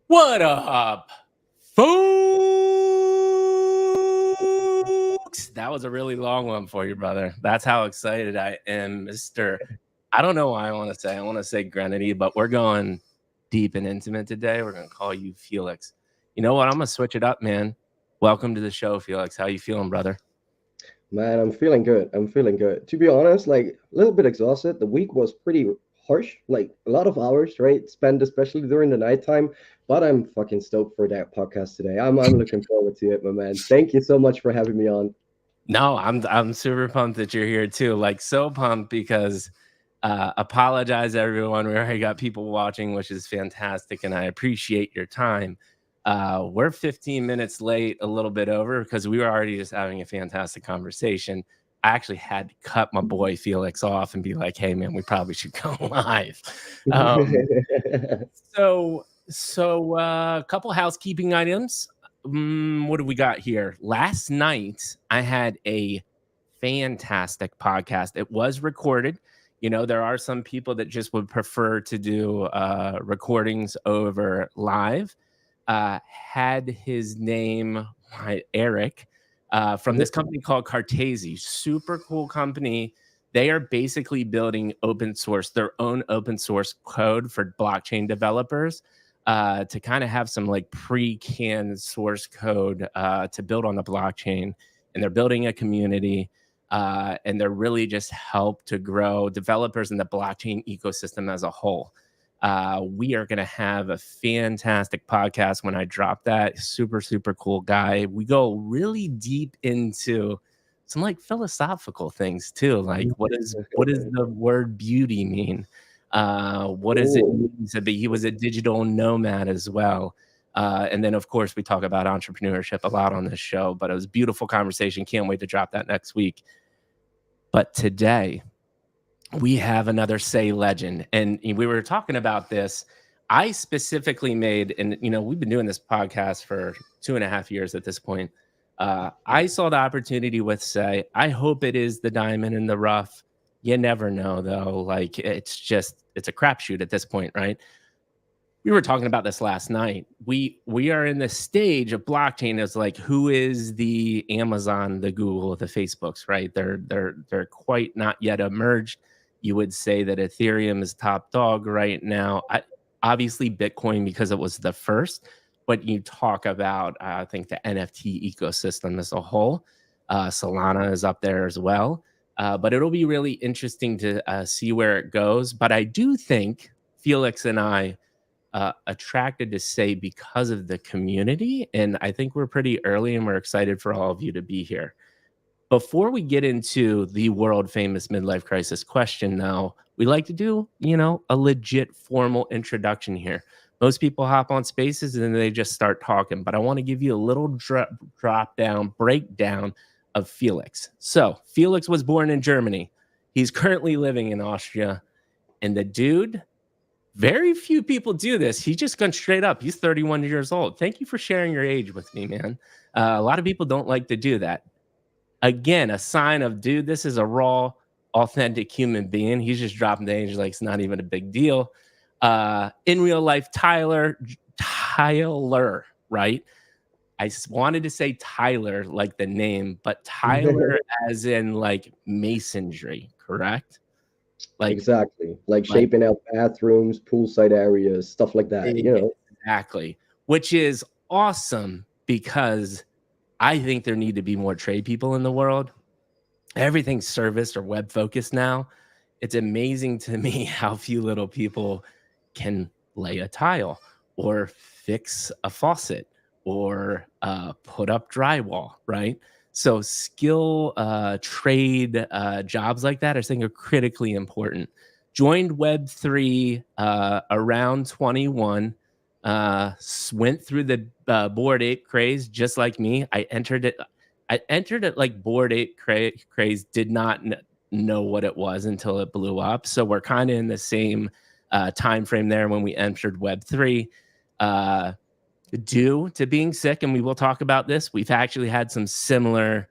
What up, folks? That was a really long one for you, brother. That's how excited I am, Mr. I don't know why I want to say Greenity, but we're going deep and intimate today. We're going to call you Felix. You know what? I'm going to switch it up, man. Welcome to the show, Felix. How you feeling, brother? Man, I'm feeling good. I'm feeling good. To be honest, like a little bit exhausted. The week was pretty harsh, like a lot of hours, right? Spent especially during the nighttime. But I'm fucking stoked for that podcast today. I'm looking forward to it, my man. Thank you so much for having me on. No, I'm super pumped that you're here too. Like so pumped because apologize everyone. We already got people watching, which is fantastic, and I appreciate your time. We're 15 minutes late, a little bit over, because we were already just having a fantastic conversation. I actually had to cut my boy Felix off and be like, "Hey, man, we probably should go live." Um, a couple housekeeping items. What do we got here? Last night, I had a fantastic podcast. It was recorded. You know, there are some people that just would prefer to do recordings over live. Had his name, Eric, from this company called Cartesi. Super cool company. They are basically building their own open source code for blockchain developers to kind of have some like pre-canned source code to build on the blockchain. And they're building a community and they're really just help to grow developers in the blockchain ecosystem as a whole. We are going to have a fantastic podcast when I drop that. Super, super cool guy. We go really deep into some like philosophical things too. Like what does the word beauty mean? What does it Cool. mean to be? He was a digital nomad as well. And then, of course, we talk about entrepreneurship a lot on this show, but it was a beautiful conversation. Can't wait to drop that next week. But today, we have another SEI legend. And we were talking about this. I specifically made, and we've been doing this podcast for 2.5 years at this point. I saw the opportunity with SEI. I hope it is the diamond in the rough. You never know, though. Like it's a crapshoot at this point, right? We were talking about this last night. We are in the stage of blockchain as like who is the Amazon, the Google, the Facebooks, right? They're quite not yet emerged. You would say that Ethereum is top dog right now. Obviously Bitcoin because it was the first, but you talk about I think the NFT ecosystem as a whole. Solana is up there as well. But it'll be really interesting to see where it goes. But I do think Felix and I attracted to SEI because of the community. And I think we're pretty early and we're excited for all of you to be here. Before we get into the world famous midlife crisis question, though, we like to do, a legit formal introduction here. Most people hop on spaces and then they just start talking, but I want to give you a little breakdown of Felix. So Felix was born in Germany. He's currently living in Austria. And the dude, very few people do this. He just gone straight up. He's 31 years old. Thank you for sharing your age with me, man. A lot of people don't like to do that. Again, a sign of, dude, this is a raw, authentic human being. He's just dropping the age like it's not even a big deal. In real life, Tyler, right? I wanted to say Tyler like the name, but Tyler as in like masonry, correct? Like Exactly. Like shaping out bathrooms, poolside areas, stuff like that. Exactly. Which is awesome because I think there need to be more trade people in the world. Everything's service or web focused now. It's amazing to me how few little people can lay a tile or fix a faucet or put up drywall, right? So skill trade jobs like that I think are critically important. Joined Web3 around 21. Went through the Bored Ape craze just like me. I entered it like Bored Ape craze. Did not know what it was until it blew up. So we're kind of in the same time frame there when we entered Web3. Due to being sick, and we will talk about this, we've actually had some similar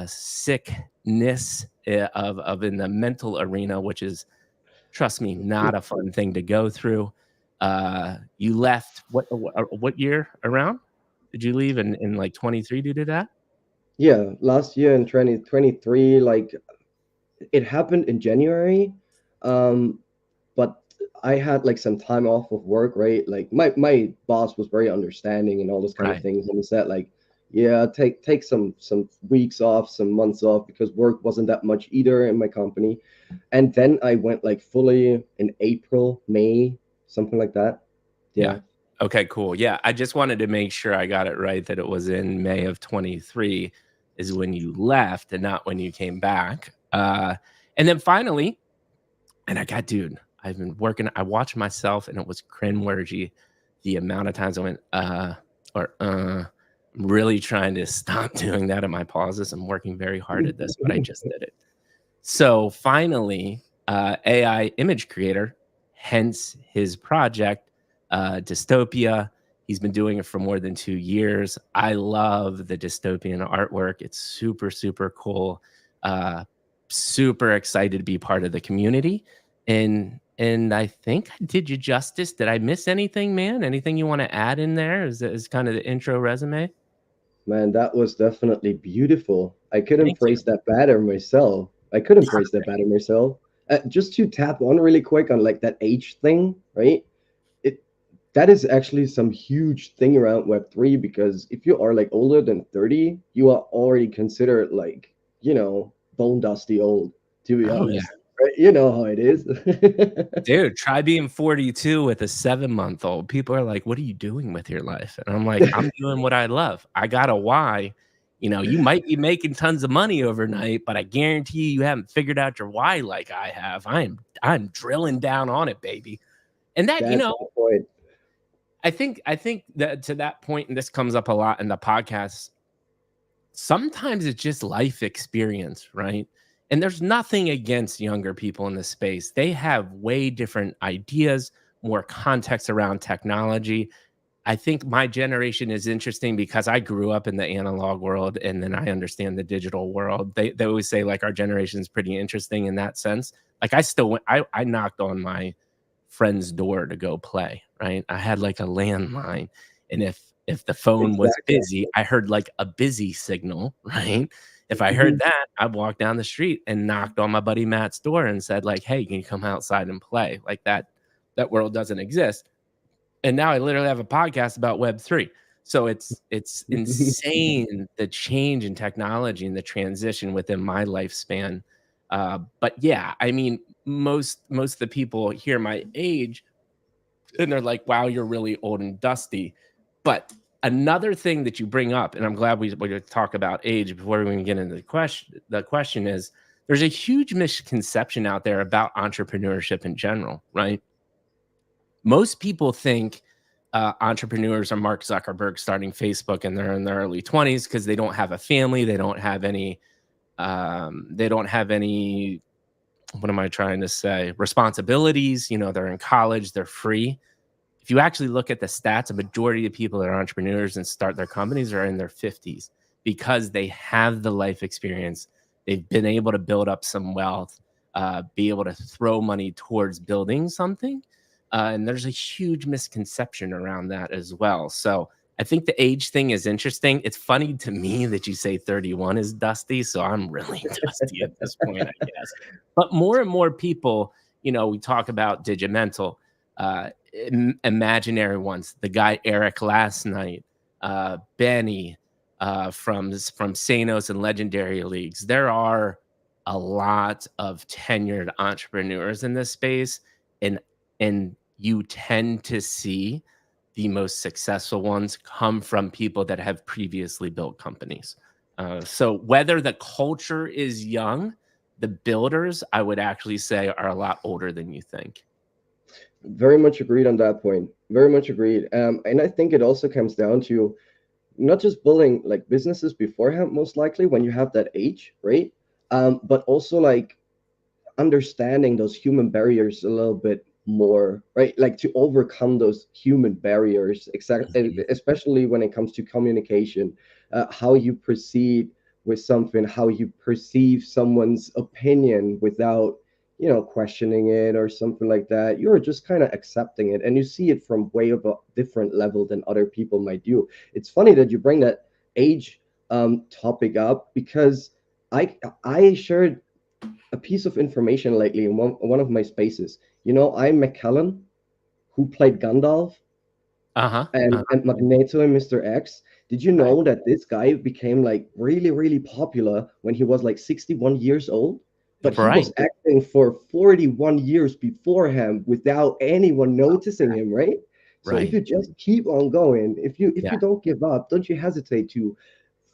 sickness of in the mental arena, which is, trust me, not a fun thing to go through. You left what year around did you leave in like 23 due to that? Yeah, last year in 2023, like it happened in January. Um, but I had like some time off of work, right? Like my boss was very understanding and all those kind of Right. things, and he said like, yeah, take some weeks off, some months off because work wasn't that much either in my company. And then I went like fully in April, May, something like that. Yeah. Yeah. Okay, cool. Yeah, I just wanted to make sure I got it right that it was in May of 23 is when you left and not when you came back. And then finally, and dude, I've been working, I watched myself and it was cringeworthy the amount of times I went, I'm really trying to stop doing that in my pauses. I'm working very hard at this, but I just did it. So finally, AI image creator, hence his project, Dystopia. He's been doing it for more than 2 years. I love the dystopian artwork. It's super, super cool. Uh, Super excited to be part of the community. And I think I did you justice. Did I miss anything, man? Anything you want to add in there? Is kind of the intro resume? Man, that was definitely beautiful. I couldn't Thank you. phrase that better myself. I couldn't phrase that better myself. Just to tap on really quick on like that age thing, right? It that is actually some huge thing around Web3 because if you are like older than 30, you are already considered like, bone dusty old, to be Oh yeah. honest. Right? You know how it is. Dude, try being 42 with a 7-month-old. People are like, "What are you doing with your life?" And I'm like, "I'm doing what I love. I got a why." You might be making tons of money overnight, but I guarantee you haven't figured out your why like I have. I'm drilling down on it, baby. And that, That's my point. I think that to that point, and this comes up a lot in the podcast, sometimes it's just life experience, right? And there's nothing against younger people in this space. They have way different ideas, more context around technology. I think my generation is interesting because I grew up in the analog world and then I understand the digital world. They always say like our generation is pretty interesting in that sense. Like I still went, I knocked on my friend's door to go play, right? I had like a landline. And if the phone was Exactly. busy, I heard like a busy signal, right? If I heard that, I'd walk down the street and knocked on my buddy Matt's door and said, like, hey, can you come outside and play? Like that world doesn't exist. And now I literally have a podcast about Web3. So it's insane the change in technology and the transition within my lifespan. But yeah, I mean, most of the people here my age, and they're like, "Wow, you're really old and dusty." But another thing that you bring up, and I'm glad we talk about age before we even get into the question. The question is, there's a huge misconception out there about entrepreneurship in general, right? Most people think entrepreneurs are Mark Zuckerberg starting Facebook and they're in their early 20s because they don't have a family, they don't have any, what am I trying to say, responsibilities. They're in college, they're free. If you actually look at the stats, a majority of people that are entrepreneurs and start their companies are in their 50s because they have the life experience. They've been able to build up some wealth, be able to throw money towards building something. And there's a huge misconception around that as well. So I think the age thing is interesting. It's funny to me that you say 31 is dusty. So I'm really dusty at this point, I guess. But more and more people, we talk about Digimental, imaginary ones. The guy Eric last night, Benny from Sanos and Legendary Leagues. There are a lot of tenured entrepreneurs in this space, and you tend to see the most successful ones come from people that have previously built companies. So whether the culture is young, the builders, I would actually say, are a lot older than you think. Very much agreed on that point. Very much agreed. And I think it also comes down to not just building like businesses beforehand, most likely when you have that age, right? But also like understanding those human barriers a little bit more, right? Like to overcome those human barriers, exactly, Mhm. especially when it comes to communication, how you proceed with something, how you perceive someone's opinion without, questioning it or something like that. You're just kind of accepting it, and you see it from way of a different level than other people might do. It's funny that you bring that age topic up, because I shared a piece of information lately in one of my spaces. I'm McKellen, who played Gandalf, Uh-huh. and Magneto and Mr. X. Did you Right. know that this guy became like really, really popular when he was like 61 years old? But he Right. was acting for 41 years beforehand without anyone noticing him, right? So if Right. you just keep on going, if Yeah. you don't give up, don't you hesitate to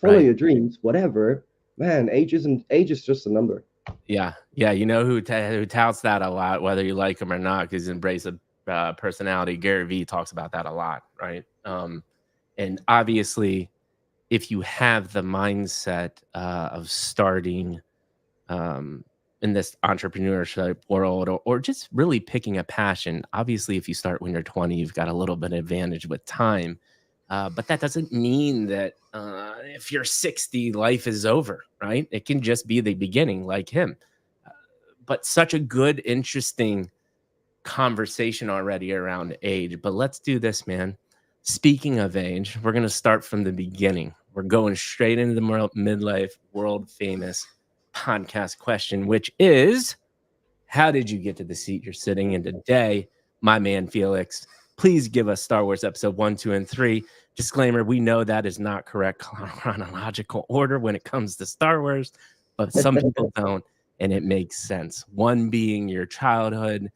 follow Right. your dreams, whatever, man, age is just a number. Yeah. Yeah. You know who touts that a lot, whether you like him or not, because embrace of personality. Gary Vee talks about that a lot, right? And obviously, if you have the mindset of starting um, in this entrepreneurship world, or just really picking a passion. Obviously, if you start when you're 20, you've got a little bit of advantage with time. But that doesn't mean that if you're 60, life is over, right? It can just be the beginning, like him. Uh, but such a good, interesting conversation already around age. But let's do this, man. Speaking of age, we're going to start from the beginning. We're going straight into the midlife world famous podcast question, which is, how did you get to the seat you're sitting in today? My man, Felix, please give us Star Wars episode 1, 2, and 3. Disclaimer, we know that is not correct chronological order when it comes to Star Wars, but some people don't, and it makes sense. One being your childhood,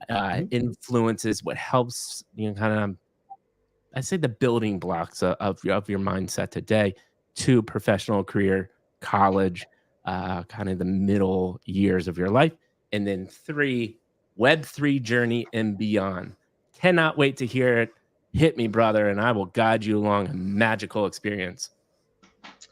Mhm. influences, what helps kind of, I say, the building blocks of your mindset today. Two, professional career, college, kind of the middle years of your life, and then three, Web3 journey and beyond. Cannot wait to hear it. Hit me, brother, and I will guide you along a magical experience.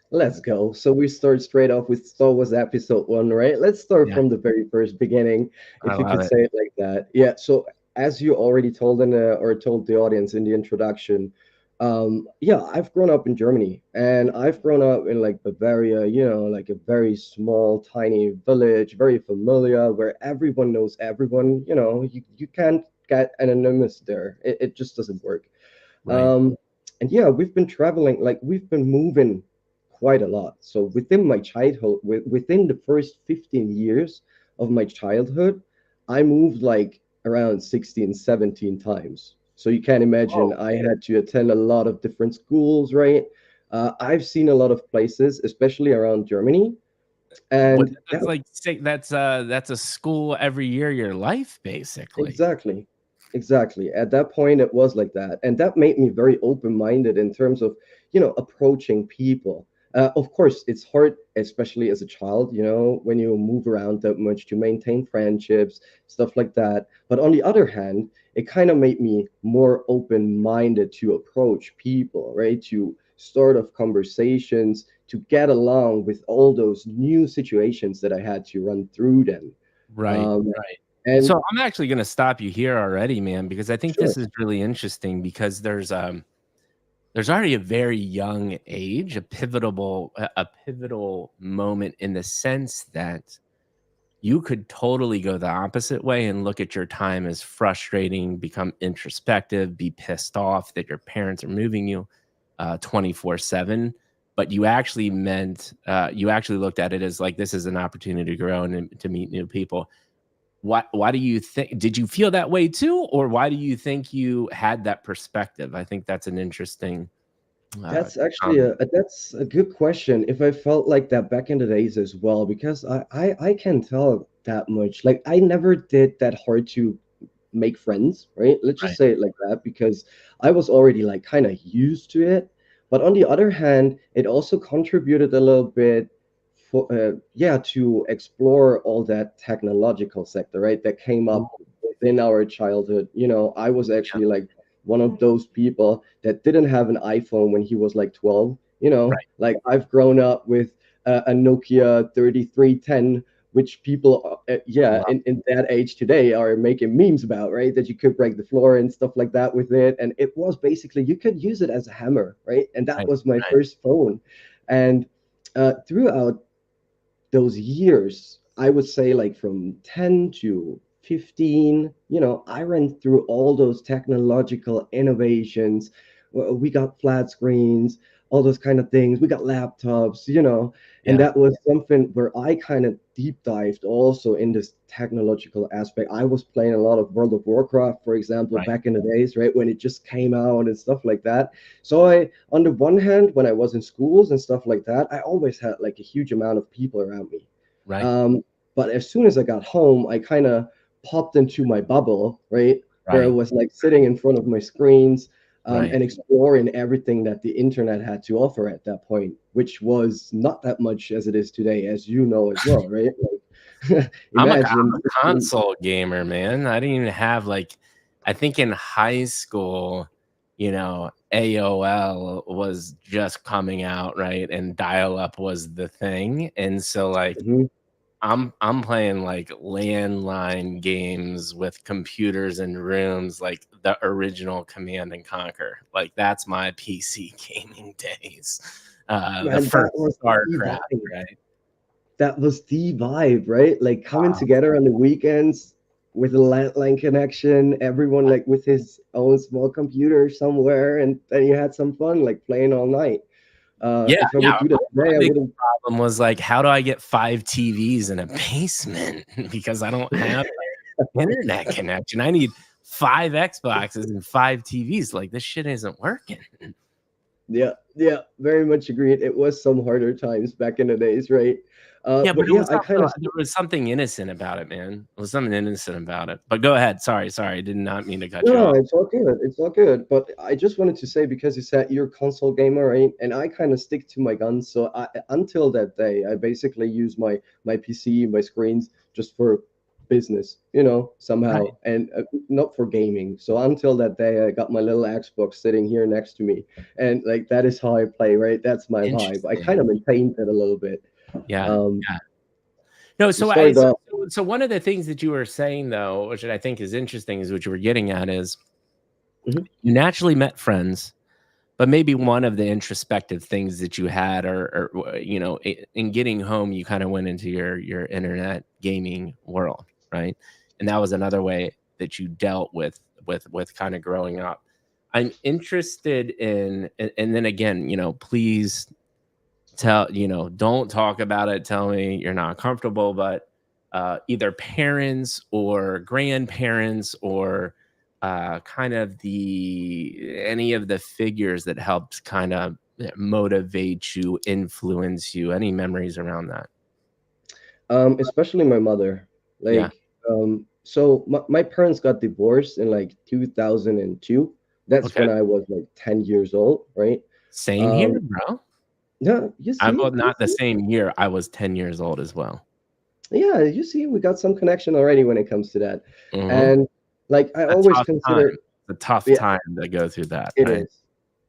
Let's go. So we start straight off with Star Wars Episode 1, right? Let's start Yeah, from the very first beginning, I if you love could it. say it like that. Yeah. So as you already told or told the audience in the introduction, yeah, I've grown up in Germany, and I've grown up in like Bavaria, like a very small, tiny village, very familiar, where everyone knows everyone. You can't get anonymous there. It just doesn't work. Right. Um, and yeah, we've been traveling, like we've been moving quite a lot. So within my childhood, within the first 15 years of my childhood, I moved like around 16, 17 times. So you can imagine Oh, I had to attend a lot of different schools, right? I've seen a lot of places, especially around Germany. what And that that's like say that's a school every year of your life, basically. Exactly. Exactly. At that point, it was like that. And that made me very open-minded in terms of, approaching people. Of course, it's hard, especially as a child, when you move around that much to maintain friendships, stuff like that. But on the other hand, it kind of made me more open-minded to approach people, right? To start off conversations, to get along with all those new situations that I had to run through then. Right, Um, right. and So I'm actually gonna stop you here already, man, because I think sure. this is really interesting because there's already a very young age, a pivotal moment in the sense that you could totally go the opposite way and look at your time as frustrating, become introspective, be pissed off that your parents are moving you 24/7. But you actually looked at it as like this is an opportunity to grow and to meet new people. Why do you think, did you feel that way too, or why do you think you had that perspective? I think that's an interesting comment. That's a good question. If I felt like that back in the days as well, because I can tell that much. Like I never did that hard to make friends, right? Let's just Right. say it like that, because I was already like kind of used to it. But on the other hand, it also contributed a little bit for yeah, to explore all that technological sector, right? That came Ooh, up within our childhood. I was yeah, actually like one of those people that didn't have an iPhone when he was like 12. right. Like I've grown up with a Nokia 3310, which people, yeah, Love, in that age today are making memes about, right? That you could break the floor and stuff like that with it. And it was basically, you could use it as a hammer, right? And that right, was my right. first phone. And throughout those years, I would say like from 10 to 15, I ran through all those technological innovations. We got flat screens, all those kind of things. We got laptops, and Yeah. that was something where I kind of deep dived also in this technological aspect. I was playing a lot of World of Warcraft, for example, Right. back in the days, right, when it just came out and stuff like that. So on the one hand, when I was in schools and stuff like that, I always had like a huge amount of people around me. Right. Um, but as soon as I got home, I kind of popped into my bubble, right? Where I Right. was like sitting in front of my screens, Right. and exploring everything that the internet had to offer at that point, which was not that much as it is today, as you know as well, right? Like, I'm imagine. a console gamer, man. I didn't even have like, I think in high school, AOL was just coming out, right? And dial up was the thing. And so like Mhm. I'm playing like landline games with computers in rooms, like the original Command and Conquer. Like that's my PC gaming days. The Man, that first was the StarCraft, vibe. right? That was the vibe, right? Like coming Uh, together on the weekends with a landline connection, everyone like with his own small computer somewhere, and then you had some fun, like playing all night. yeah, If I yeah. would do that My today, I big wouldn't. problem was like, how do I get 5 TVs in a basement? Because I don't have internet connection. I need 5 Xboxes and 5 TVs. Like this shit isn't working. Yeah, yeah, very much agreed. It was some harder times back in the days, right? Yeah, but But it yeah, was I kind also of. there was something innocent about it, man. There was something innocent about it. But go ahead. Sorry. I did not mean to cut No, you no, off. it's all good. It's all good. But I just wanted to say because you said you're a console gamer, right? And I kind of stick to my guns. So until that day, I basically use my PC, my screens just for business, somehow, Right. and not for gaming. So until that day, I got my little Xbox sitting here next to me, and like that is how I play, right? That's my vibe. I kind Interesting. of maintained it a little bit. Yeah. Um, Yeah. No, we so I started so, off. so one of the things that you were saying though, which I think is interesting, is what you were getting at is Mhm. you naturally met friends, but maybe one of the introspective things that you had, or in getting home, you kind of went into your internet gaming world, right? And that was another way that you dealt with kind of growing up. I'm interested in, and then again, please don't talk about it. Tell me you're not comfortable, but either parents or grandparents or kind of any of the figures that helped kind of motivate you, influence you. Any memories around that? Especially my mother. Yeah. Like, so my parents got divorced in like 2002. That's Okay. when I was like 10 years old, right? Same here, Um, bro. yeah, I well, you not the see, same year. I was 10 years old as well. yeah, you see, we got some connection already when it comes to that. Hmm. And like, I A always tough time. consider, A tough yeah, time to go through that, it right? is.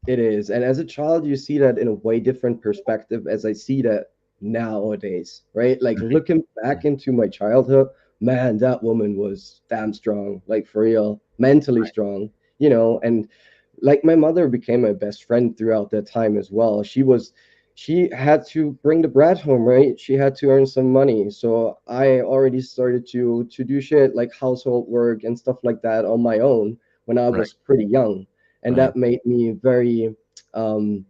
It is. And as a child, you see that in a way different perspective as I see that nowadays, right? Like Right. looking back into my childhood, man, that woman was damn strong, like for real, mentally strong, and like my mother became my best friend throughout that time as well. She had to bring the bread home, right? She had to earn some money. So I already started to do shit like household work and stuff like that on my own when I Right. was pretty young, and Right. that made me very um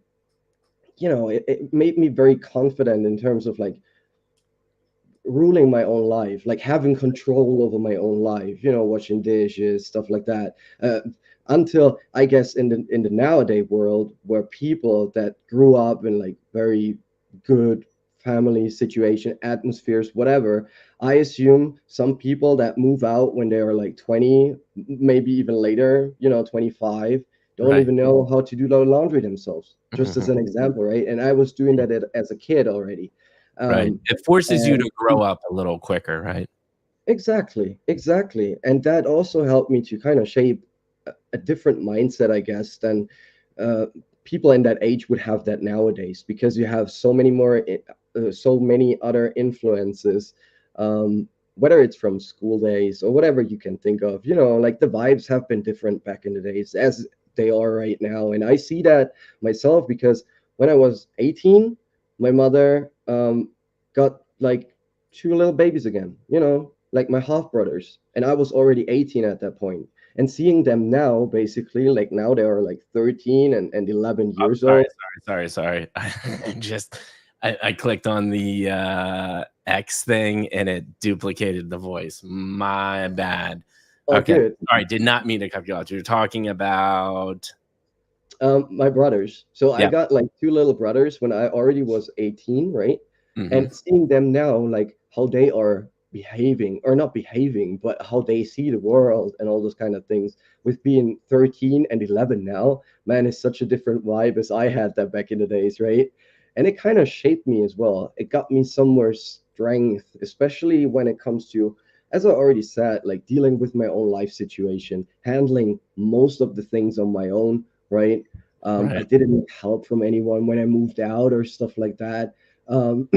it made me very confident in terms of like ruling my own life, like having control over my own life, washing dishes, stuff like that. Until I guess in the nowadays world where people that grew up in like very good family situation, atmospheres, whatever, I assume some people that move out when they are like 20, maybe even later, 25, don't Right. even know how to do the laundry themselves. Just as Mhm. an example, right? And I was doing that as a kid already. Right. Um, It forces you and to grow up a little quicker, right? exactly, exactly. And that also helped me to kind of shape a different mindset, I guess, than uh, people in that age would have that nowadays, because you have so many other influences, whether it's from school days or whatever you can think of. Like the vibes have been different back in the days as they are right now. And I see that myself because when I was 18, my mother got like two little babies again, like my half brothers. And I was already 18 at that point. And seeing them now, basically, like now they are like 13 and 11 I'm years old. sorry. I just I clicked on the X thing and it duplicated the voice. My bad. Oh, Okay. good. Sorry, did not mean to cut you off. You're talking about My brothers. So I yeah. got like two little brothers when I already was 18, right? Hmm. And seeing them now, like how they are behaving, or not behaving, but how they see the world and all those kind of things, with being 13 and 11 now, man, is such a different vibe as I had that back in the days, right? And it kind of shaped me as well. It got me somewhere strength, especially when it comes to, as I already said, like dealing with my own life situation, handling most of the things on my own, right? I Right. didn't need help from anyone when I moved out or stuff like that. Um,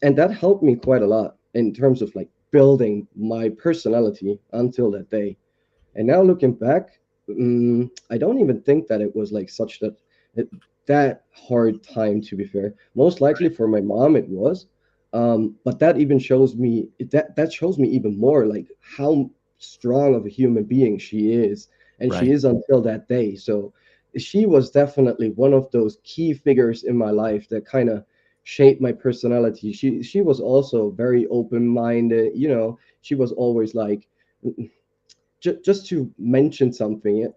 and that helped me quite a lot in terms of like building my personality until that day. And now looking back, I don't even think that it was like such that that hard time. To be fair, most likely for my mom it was, but that even shows me that shows me even more like how strong of a human being she is, and she Right. is until that day. So she was definitely one of those key figures in my life that kind of shaped my personality. She was also very open minded. She was always like, just to mention something,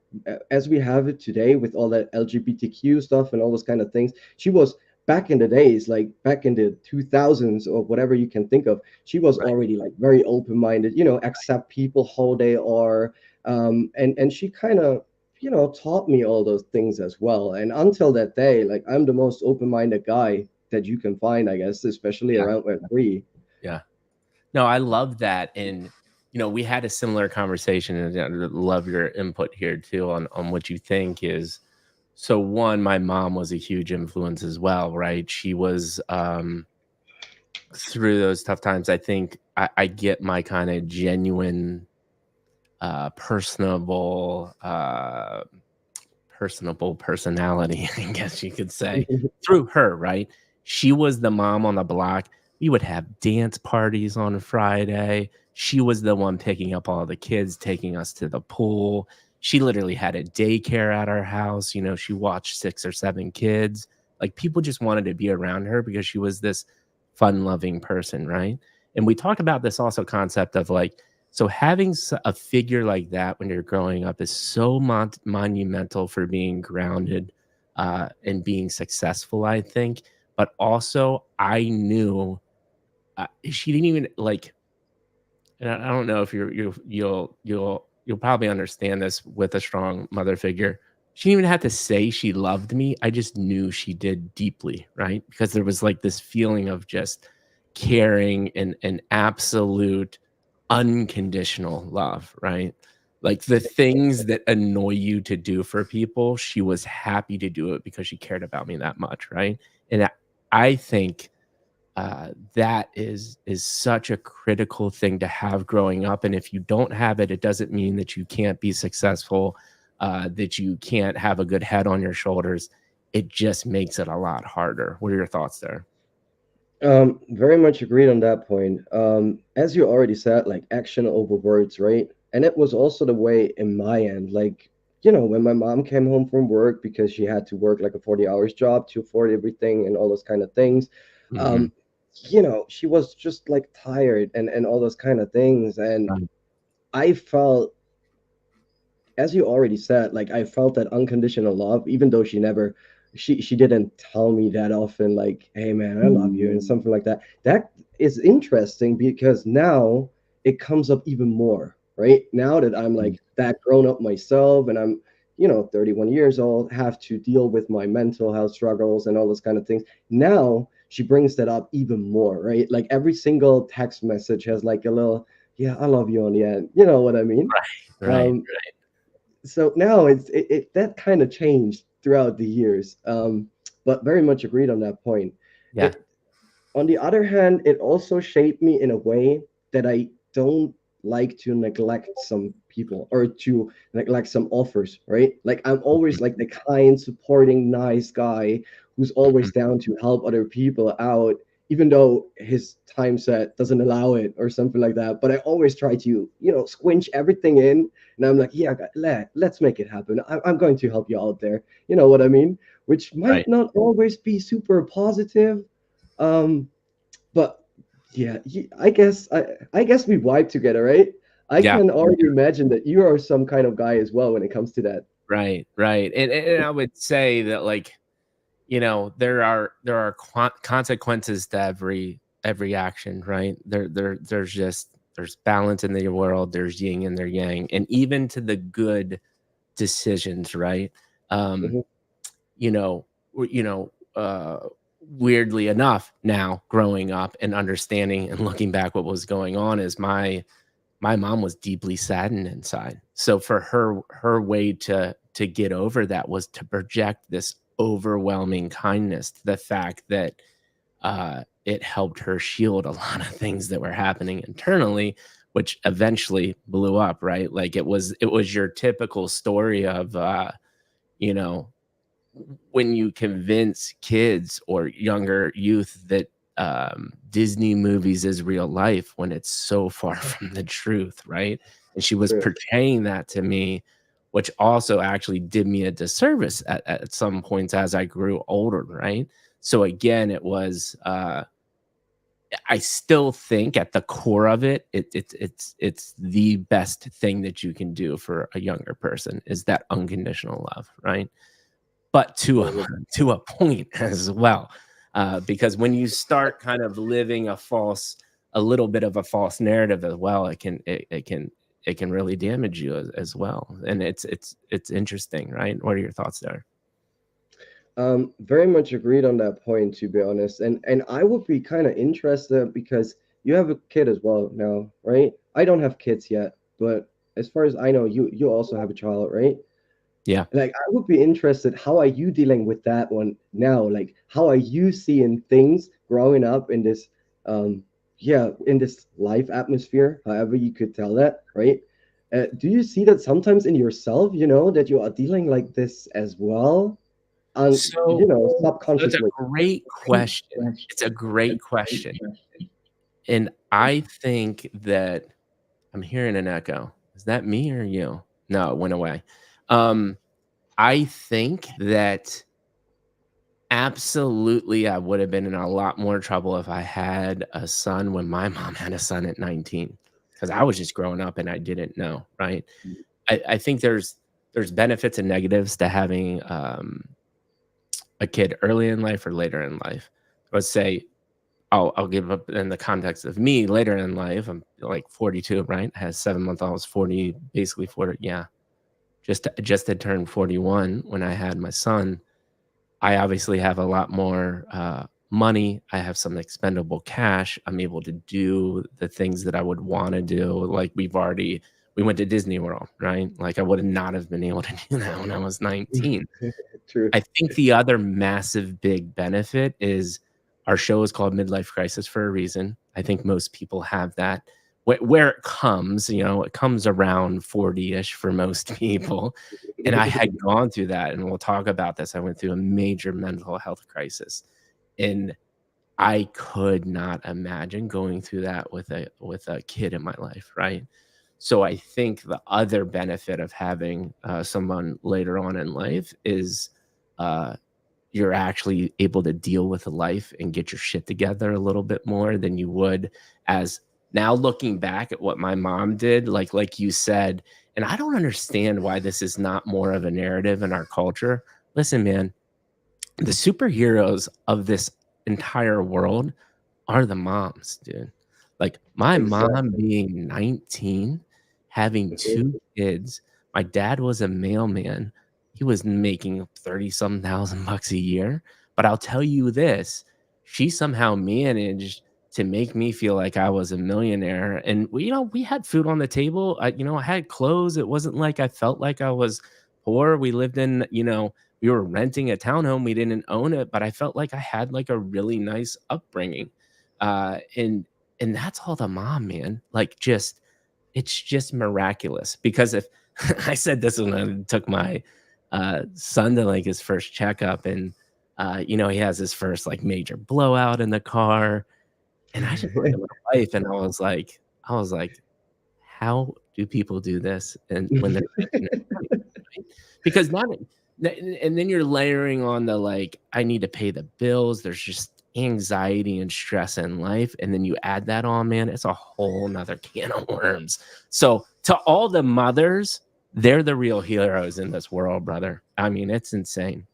as we have it today with all that LGBTQ stuff and all those kind of things, she was back in the days, like back in the 2000s or whatever you can think of. She was Right. already like very open minded, accept people how they are, and she kind of taught me all those things as well. And until that day, like I'm the most open minded guy that you can find, I guess, especially Yeah. around Web3. Yeah. No, I love that. And we had a similar conversation, and I love your input here too on what you think is. So one, my mom was a huge influence as well, right? She was through those tough times. I think I get my kind of genuine, personable personality, I guess you could say, through her, right? She was the mom on the block. We would have dance parties on Friday. She was the one picking up all the kids, taking us to the pool. She literally had a daycare at our house. She watched 6 or 7 kids. Like people just wanted to be around her because she was this fun loving person, right? And we talk about this also concept of like, so having a figure like that when you're growing up is so monumental for being grounded and being successful, I think. But also, I knew she didn't even like. And I don't know if you'll probably understand this with a strong mother figure. She didn't even have to say she loved me. I just knew she did deeply, right? Because there was like this feeling of just caring and absolute unconditional love, right? Like the things that annoy you to do for people, she was happy to do it because she cared about me that much, right? And I think that is such a critical thing to have growing up. And if you don't have it, it doesn't mean that you can't be successful, that you can't have a good head on your shoulders. It just makes it a lot harder. What are your thoughts there? Very much agreed on that point. As you already said, like action over words, right? And it was also the way in my end. Like, when my mom came home from work because she had to work like a 40 hours job to afford everything and all those kind of things. Hmm. Um, she was just like tired and all those kind of things. And Right. I felt, as you already said, like I felt that unconditional love, even though she didn't tell me that often, like, hey man, I love you and something like that. That is interesting because now it comes up even more, right? Now that I'm like that grown up myself and I'm, 31 years old, have to deal with my mental health struggles and all those kind of things. Now she brings that up even more, right? Like every single text message has like a little, yeah, I love you on the end. You know what I mean? Right. Right. Um, so now it that kind of changed throughout the years, but very much agreed on that point. Yeah. It On the other hand, it also shaped me in a way that I don't like to neglect some people or to neglect some offers, right? Like I'm always like the kind supporting nice guy who's always Mhm. down to help other people out, even though his time set doesn't allow it or something like that. But I always try to, squinch everything in. And I'm like, yeah, let's make it happen. I'm going to help you out there. You know what I mean? Which Right. might not always be super positive. Um, but yeah, I guess we vibe together, right? I Yeah. can already imagine that you are some kind of guy as well when it comes to that. Right. Right. And I would say that, like, there are consequences to every action, right? There's balance in the world, there's yin and there's yang, and even to the good decisions, right? Um, Mhm. you know, you know, weirdly enough, now growing up and understanding and looking back what was going on, is my mom was deeply saddened inside. So for her way to get over that was to project this overwhelming kindness to the fact that it helped her shield a lot of things that were happening internally, which eventually blew up, right? Like it was your typical story of you know when you convince kids or younger youth that Disney movies is real life when it's so far from the truth, right? And she was True. portraying that to me, which also actually did me a disservice at some points as I grew older, right? So again, it was I still think at the core of it, it's the best thing that you can do for a younger person is that unconditional love, right? But to a Totally. to a point as well, because when you start kind of living a little bit of a false narrative as well, it can really damage you as well, and it's interesting, right? What are your thoughts there? Very much agreed on that point, to be honest. And I would be kind of interested because you have a kid as well now, right? I don't have kids yet, but as far as I know, you also have a child, right? Yeah. Like, I would be interested, how are you dealing with that one now? Like, how are you seeing things growing up in this, yeah, in this life atmosphere, however you could tell that, right? Do you see that sometimes in yourself, that you are dealing like this as well? So so it's a Subconsciously. great question. It's a great question, and I think that I'm hearing an echo. Is that me or you? No, it went away. Um, I think that absolutely, I would have been in a lot more trouble if I had a son when my mom had a son at 19, because I was just growing up and I didn't know, right? I think there's benefits and negatives to having a kid early in life or later in life. Let's say I'll give up in the context of me later in life. I'm like 42, right? I had 7 month old. I was 40, basically 40. Yeah, just had turned 41 when I had my son. I obviously have a lot more money. I have some expendable cash. I'm able to do the things that I would want to do. Like we went to Disney World, right? Like I would not have been able to do that when I was 19. True. I think the other massive big benefit is our show is called Midlife Crisis for a reason. I think most people have that. Where it comes, it comes around 40-ish for most people. And I had gone through that, and we'll talk about this. I went through a major mental health crisis, and I could not imagine going through that with a kid in my life, right? So I think the other benefit of having someone later on in life is uh, you're actually able to deal with life and get your shit together a little bit more than you would as now looking back at what my mom did, like you said, and I don't understand why this is not more of a narrative in our culture. Listen, man, the superheroes of this entire world are the moms, dude. Like, my mom Exactly. being 19, having Mhm. 2 kids, my dad was a mailman. He was making 30 some thousand bucks a year, but I'll tell you this, she somehow managed to make me feel like I was a millionaire, and we had food on the table. I had clothes. It wasn't like I felt like I was poor. We lived in, we were renting a townhome. We didn't own it, but I felt like I had, like, a really nice upbringing. And that's all the mom, man. Like, just it's just miraculous because if I said this when I took my son to like his first checkup, and You know, he has his first like major blowout in the car. And I just looked at my wife and I was like, how do people do this? And when they're 19 or 20, right? Because not and then you're layering on the like, I need to pay the bills. There's just anxiety and stress in life. And then you add that on, man, it's a whole nother can of worms. So to all the mothers, they're the real heroes in this world, brother. I mean, it's insane.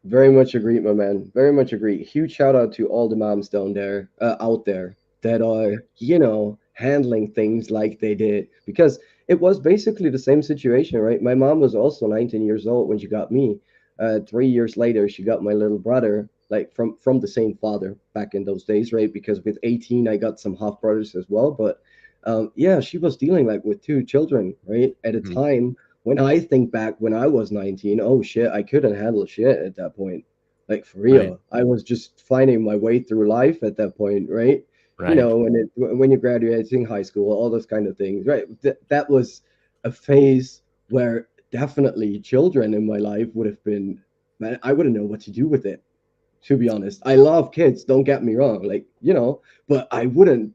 Very much agree, my man. Very much agree. Huge shout out to all the moms down there, out there that are, handling things like they did, because it was basically the same situation, right? My mom was also 19 years old when she got me. 3 years later, she got my little brother, like from the same father back in those days, right? Because with 18, I got some half brothers as well. But yeah, she was dealing like with two children, right? At a Mhm. time when I think back when I was 19, oh shit, I couldn't handle shit at that point. Like for Right, real. I was just finding my way through life at that point, right? right. When you're graduating high school, all those kind of things, right? That was a phase where definitely children in my life would have been, man, I wouldn't know what to do with it, to be honest. I love kids, don't get me wrong, like, but I wouldn't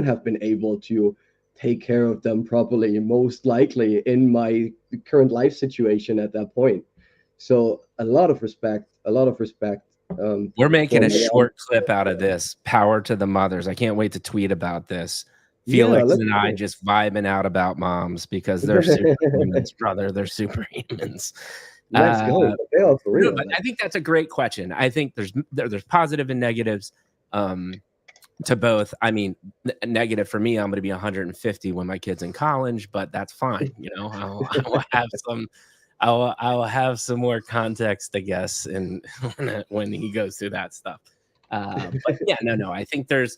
have been able to take care of them properly, most likely in my current life situation at that point. So a lot of respect We're for making a my mom. short clip out of this. Power to the mothers. I can't wait to tweet about this. Yeah, Felix let's and I go. just vibing out about moms because they're superhumans, brother. They're superhumans. Let's go. They are for No, real, but like. I think that's a great question. I think there's positive and negatives to both. I mean, negative for me, I'm going to be 150 when my kid's in college, but that's fine. You know, I will have some I'll have some more context, I guess, and when he goes through that stuff. But yeah, no. I think there's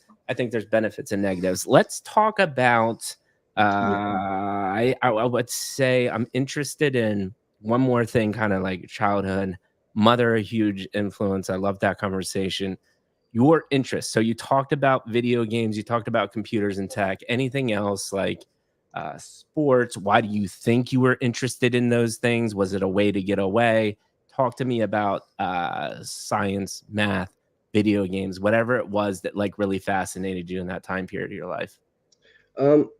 benefits and negatives. Let's talk about. Yeah. I would say I'm interested in one more thing, kind of like childhood. Mother, a huge influence. I love that conversation. Your interest. So you talked about video games. You talked about computers and tech. Anything else like sports? Why do you think you were interested in those things? Was it a way to get away? Talk to me about science, math, video games, whatever it was that like really fascinated you in that time period of your life.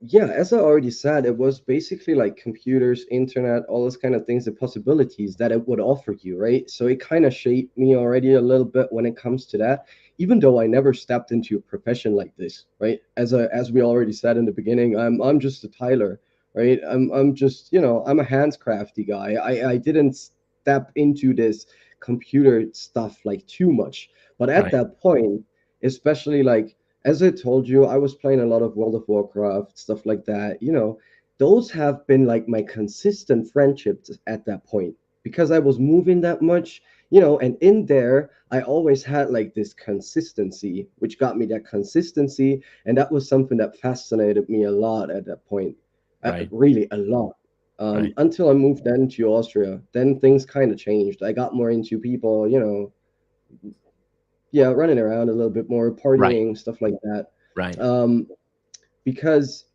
Yeah, as I already said, it was basically like computers, internet, all those kind of things, the possibilities that it would offer you, right? So it kind of shaped me already a little bit when it comes to that, even though I never stepped into a profession like this, right? As we already said in the beginning, I'm just a Tyler, right? I'm just, I'm a hands crafty guy. I didn't step into this computer stuff like too much. But at Right, that point, especially like as I told you, I was playing a lot of World of Warcraft, stuff like that. Those have been like my consistent friendships at that point because I was moving that much, and in there, I always had like this consistency, which got me that consistency. And that was something that fascinated me a lot at that point, right, really a lot. right, Until I moved then to Austria, then things kind of changed. I got more into people, yeah, running around a little bit more, right, partying, stuff like that. right, Um, because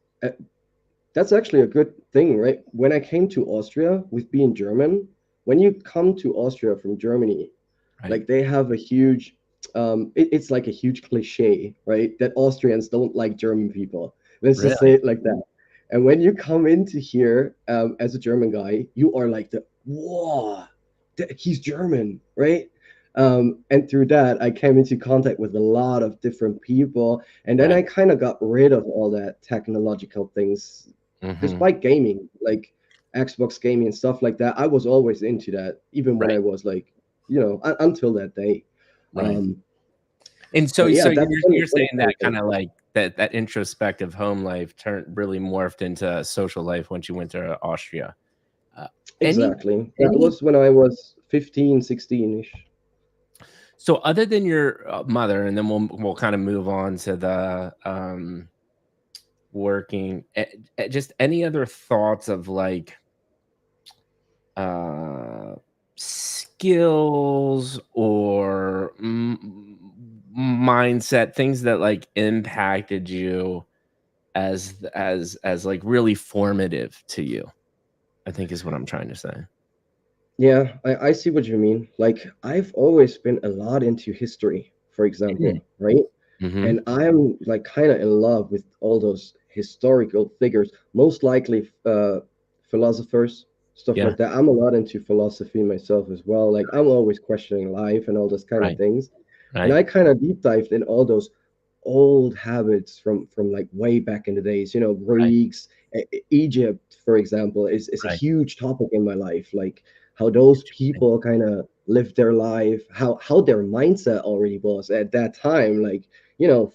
that's actually a good thing, right? When I came to Austria with being German, when you come to Austria from Germany, right. like they have a huge, it's like a huge cliche, right? That Austrians don't like German people. Let's just say Really? it like that. And when you come into here as a German guy, you are like whoa, he's German, right? And through that, I came into contact with a lot of different people, and then I Right. kind of got rid of all that technological things. Hmm. Despite gaming, like Xbox gaming and stuff like that, I was always into that, even when I Right. was like, until that day. Right. Um, And but so yeah, that's you're when it saying that started. kind of like that introspective home life turned really morphed into social life once you went to Austria. Uh, any Exactly. That any was when I was 15, 16-ish. so other than your mother, and then we'll kind of move on to the working. Just any other thoughts of like uh skills or mindset, things that like impacted you as like really formative to you, I think is what I'm trying to say. Yeah, I see what you mean. Like, I've always been a lot into history, for example, right? Mm-hmm. And I'm like kind of in love with all those historical figures, most likely philosophers, stuff Yeah. like that. I'm a lot into philosophy myself as well. Like, I'm always questioning life and all those kind of Right. things. And Right. I kind of deep dived in all those old habits from like way back in the days. You know, Right. Greeks, Egypt, for example, is a Right. huge topic in my life. Like how those Interesting. people kind of lived their life, how their mindset already was at that time. Like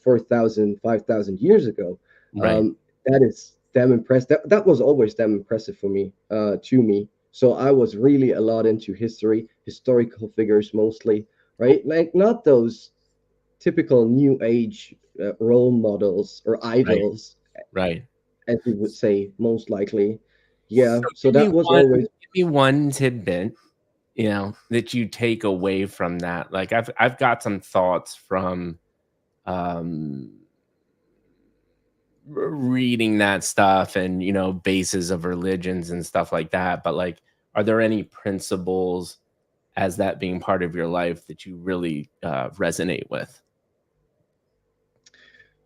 4,000, 5,000 years ago. Right. That is damn impressive. That was always damn impressive for me, to me. So I was really a lot into history, historical figures mostly, right? Like not those typical new age role models or Right. idols, Right. as you would say, most likely. So Yeah, so that was always give me one tidbit, that you take away from that. Like I've got some thoughts from um reading that stuff and bases of religions and stuff like that, but like are there any principles as that being part of your life that you really resonate with?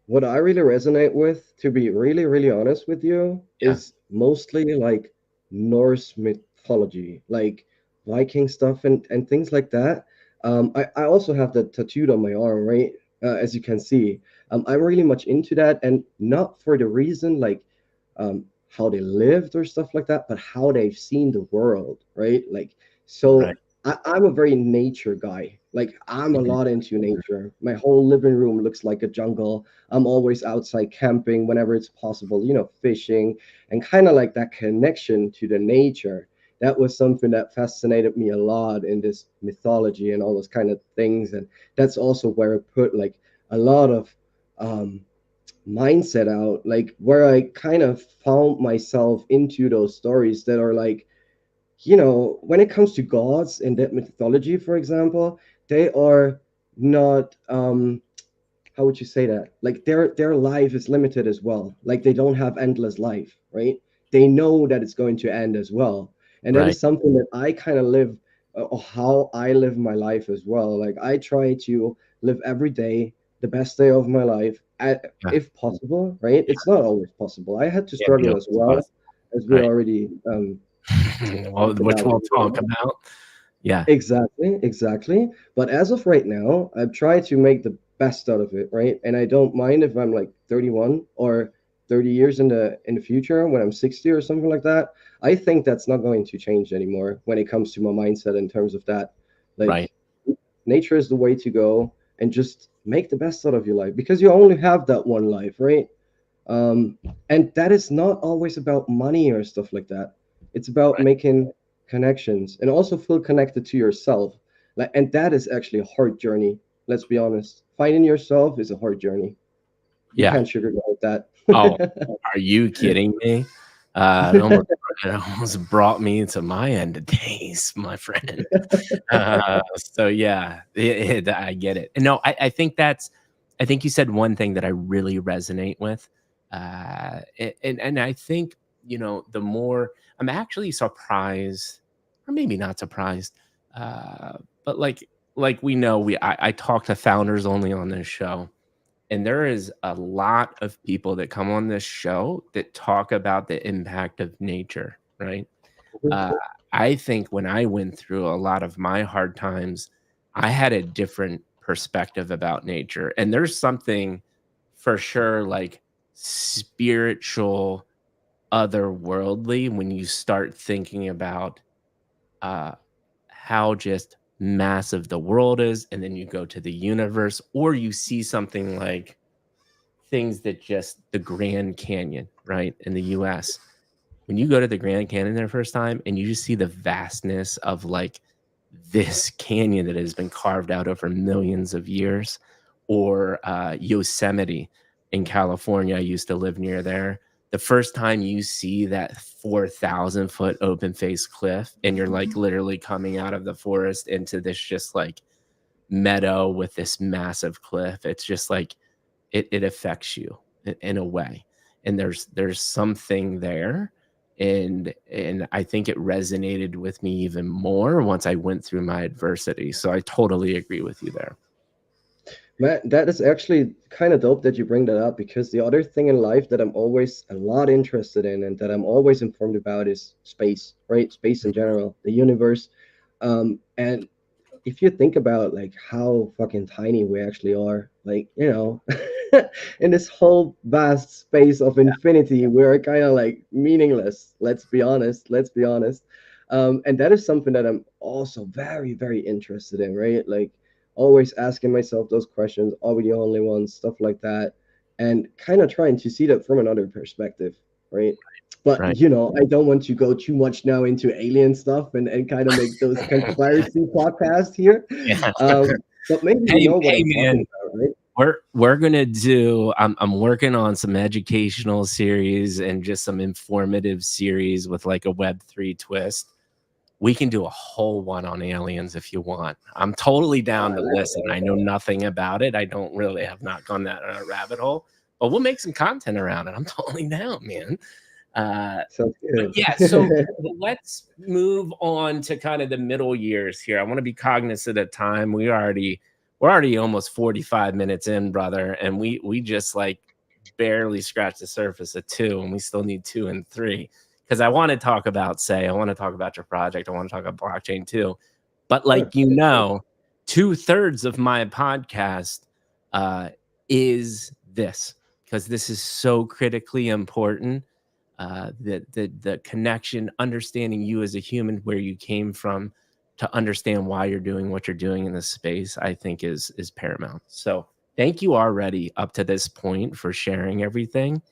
what I really resonate with, to be really, really honest with you, Yeah. is mostly like Norse mythology, like Viking stuff and things like that. I also have that tattooed on my arm, right? As you can see. I'm really much into that, and not for the reason like how they lived or stuff like that, but how they've seen the world, right? Like, Right. so I'm a very nature guy. Like, I'm a Mhm. lot into nature. My whole living room looks like a jungle. I'm always outside camping whenever it's possible, fishing, and kind of like that connection to the nature. That was something that fascinated me a lot in this mythology and all those kind of things. And that's also where I put like a lot of um, mindset out, like where I kind of found myself into those stories that are like, when it comes to gods in that mythology, for example, they are not how would you say that? Like their life is limited as well. Like they don't have endless life, right? They know that it's going to end as well. And that Right. is something that I kind of live, or how I live my life as well. Like I try to live every day the best day of my life, Yeah. if possible, right? It's not always possible. I had to Can't be struggle as always well, possible. as we Right. already Well, talked which about we'll before. talk about. Yeah. Exactly, exactly. But as of right now, I've tried to make the best out of it, right? And I don't mind if I'm like 31 or 30 years in the future when I'm 60 or something like that. I think that's not going to change anymore when it comes to my mindset in terms of that. Right. Like nature is the way to go and just make the best out of your life because you only have that one life, right? um, and that is not always about money or stuff like that. It's about Right. making connections and also feel connected to yourself. Like, and that is actually a hard journey. Let's be honest. Finding yourself is a hard journey. You Yeah. can't sugarcoat that. Oh, are you kidding me? It almost brought me to my end of days, my friend. So yeah, I get it. And no, I think you said one thing that I really resonate with. And I think, the more I'm actually surprised, or maybe not surprised, uh, but like we know, I talk to founders only on this show. And there is a lot of people that come on this show that talk about the impact of nature, right? Uh, I think when I went through a lot of my hard times, I had a different perspective about nature. And there's something for sure like spiritual, otherworldly when you start thinking about uh, how just massive the world is. And then you go to the universe, or you see something like things that just the Grand Canyon, right, in the US. When you go to the Grand Canyon their first time and you just see the vastness of like this canyon that has been carved out over millions of years, or Yosemite in California. I used to live near there. The first time you see that 4,000-foot open face cliff and you're like literally coming out of the forest into this just like meadow with this massive cliff, it's just like it affects you in a way. And there's something there. And I think it resonated with me even more once I went through my adversity. So I totally agree with you there. Man, that is actually kind of dope that you bring that up, because the other thing in life that I'm always a lot interested in and that I'm always informed about is space, right? Space in general, the universe. And if you think about like how fucking tiny we actually are, like, in this whole vast space of infinity, we're kind of like meaningless. Let's be honest. Let's be honest. And that is something that I'm also very, very interested in, right? Like, always asking myself those questions, are we the only ones, stuff like that, and kind of trying to see that from another perspective, right? But Right. I don't want to go too much now into alien stuff and kind of make those conspiracy podcasts here. Yeah. But maybe you Hey, know what hey, I'm talking man. about, right? We're gonna do. I'm working on some educational series and just some informative series with like a Web3 twist. We can do a whole one on aliens if you want. I'm totally down to listen. I know nothing about it. I don't really have not gone that rabbit hole, but we'll make some content around it. I'm totally down, man. Sounds But good. yeah, so let's move on to kind of the middle years here. I want to be cognizant of time. We're already almost 45 minutes in, brother, and we just like barely scratched the surface of 2, and we still need 2 and 3. Because I want to talk about I want to talk about your project. I want to talk about blockchain too. But Sure. like 2/3 of my podcast is this, because this is so critically important. The connection, understanding you as a human, where you came from, to understand why you're doing what you're doing in this space, I think is paramount. So thank you already up to this point for sharing everything.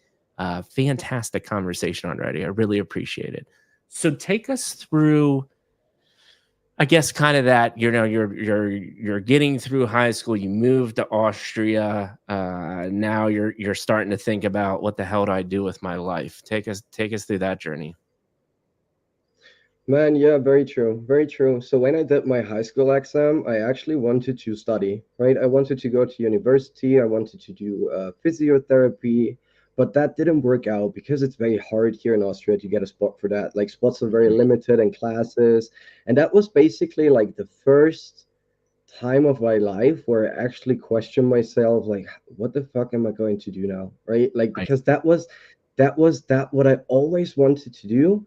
Fantastic conversation already. I really appreciate it. So take us through, I guess, kind of that, you're getting through high school, you moved to Austria, now you're starting to think about, what the hell do I do with my life? Take us through that journey. Man, yeah, very true. Very true. So when I did my high school exam, I actually wanted to study, right? I wanted to go to university. I wanted to do physiotherapy, but that didn't work out because it's very hard here in Austria to get a spot for that. Like, spots are very limited in classes. And that was basically like the first time of my life where I actually questioned myself, like, what the fuck am I going to do now? Right? Like, Right. because that what I always wanted to do.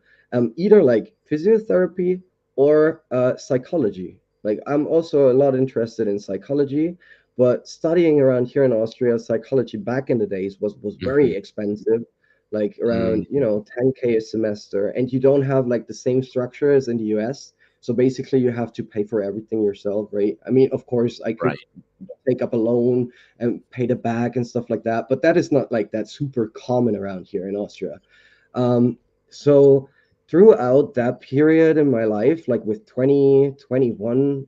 Either like physiotherapy or psychology. Like, I'm also a lot interested in psychology, but studying around here in Austria, psychology back in the days was Mhm. very expensive, like around, Mhm. 10K a semester, and you don't have like the same structure as in the US. So basically, you have to pay for everything yourself, right? I mean, of course, I could Right. take up a loan and pay the back and stuff like that, but that is not like that super common around here in Austria. So throughout that period in my life, like with 2021,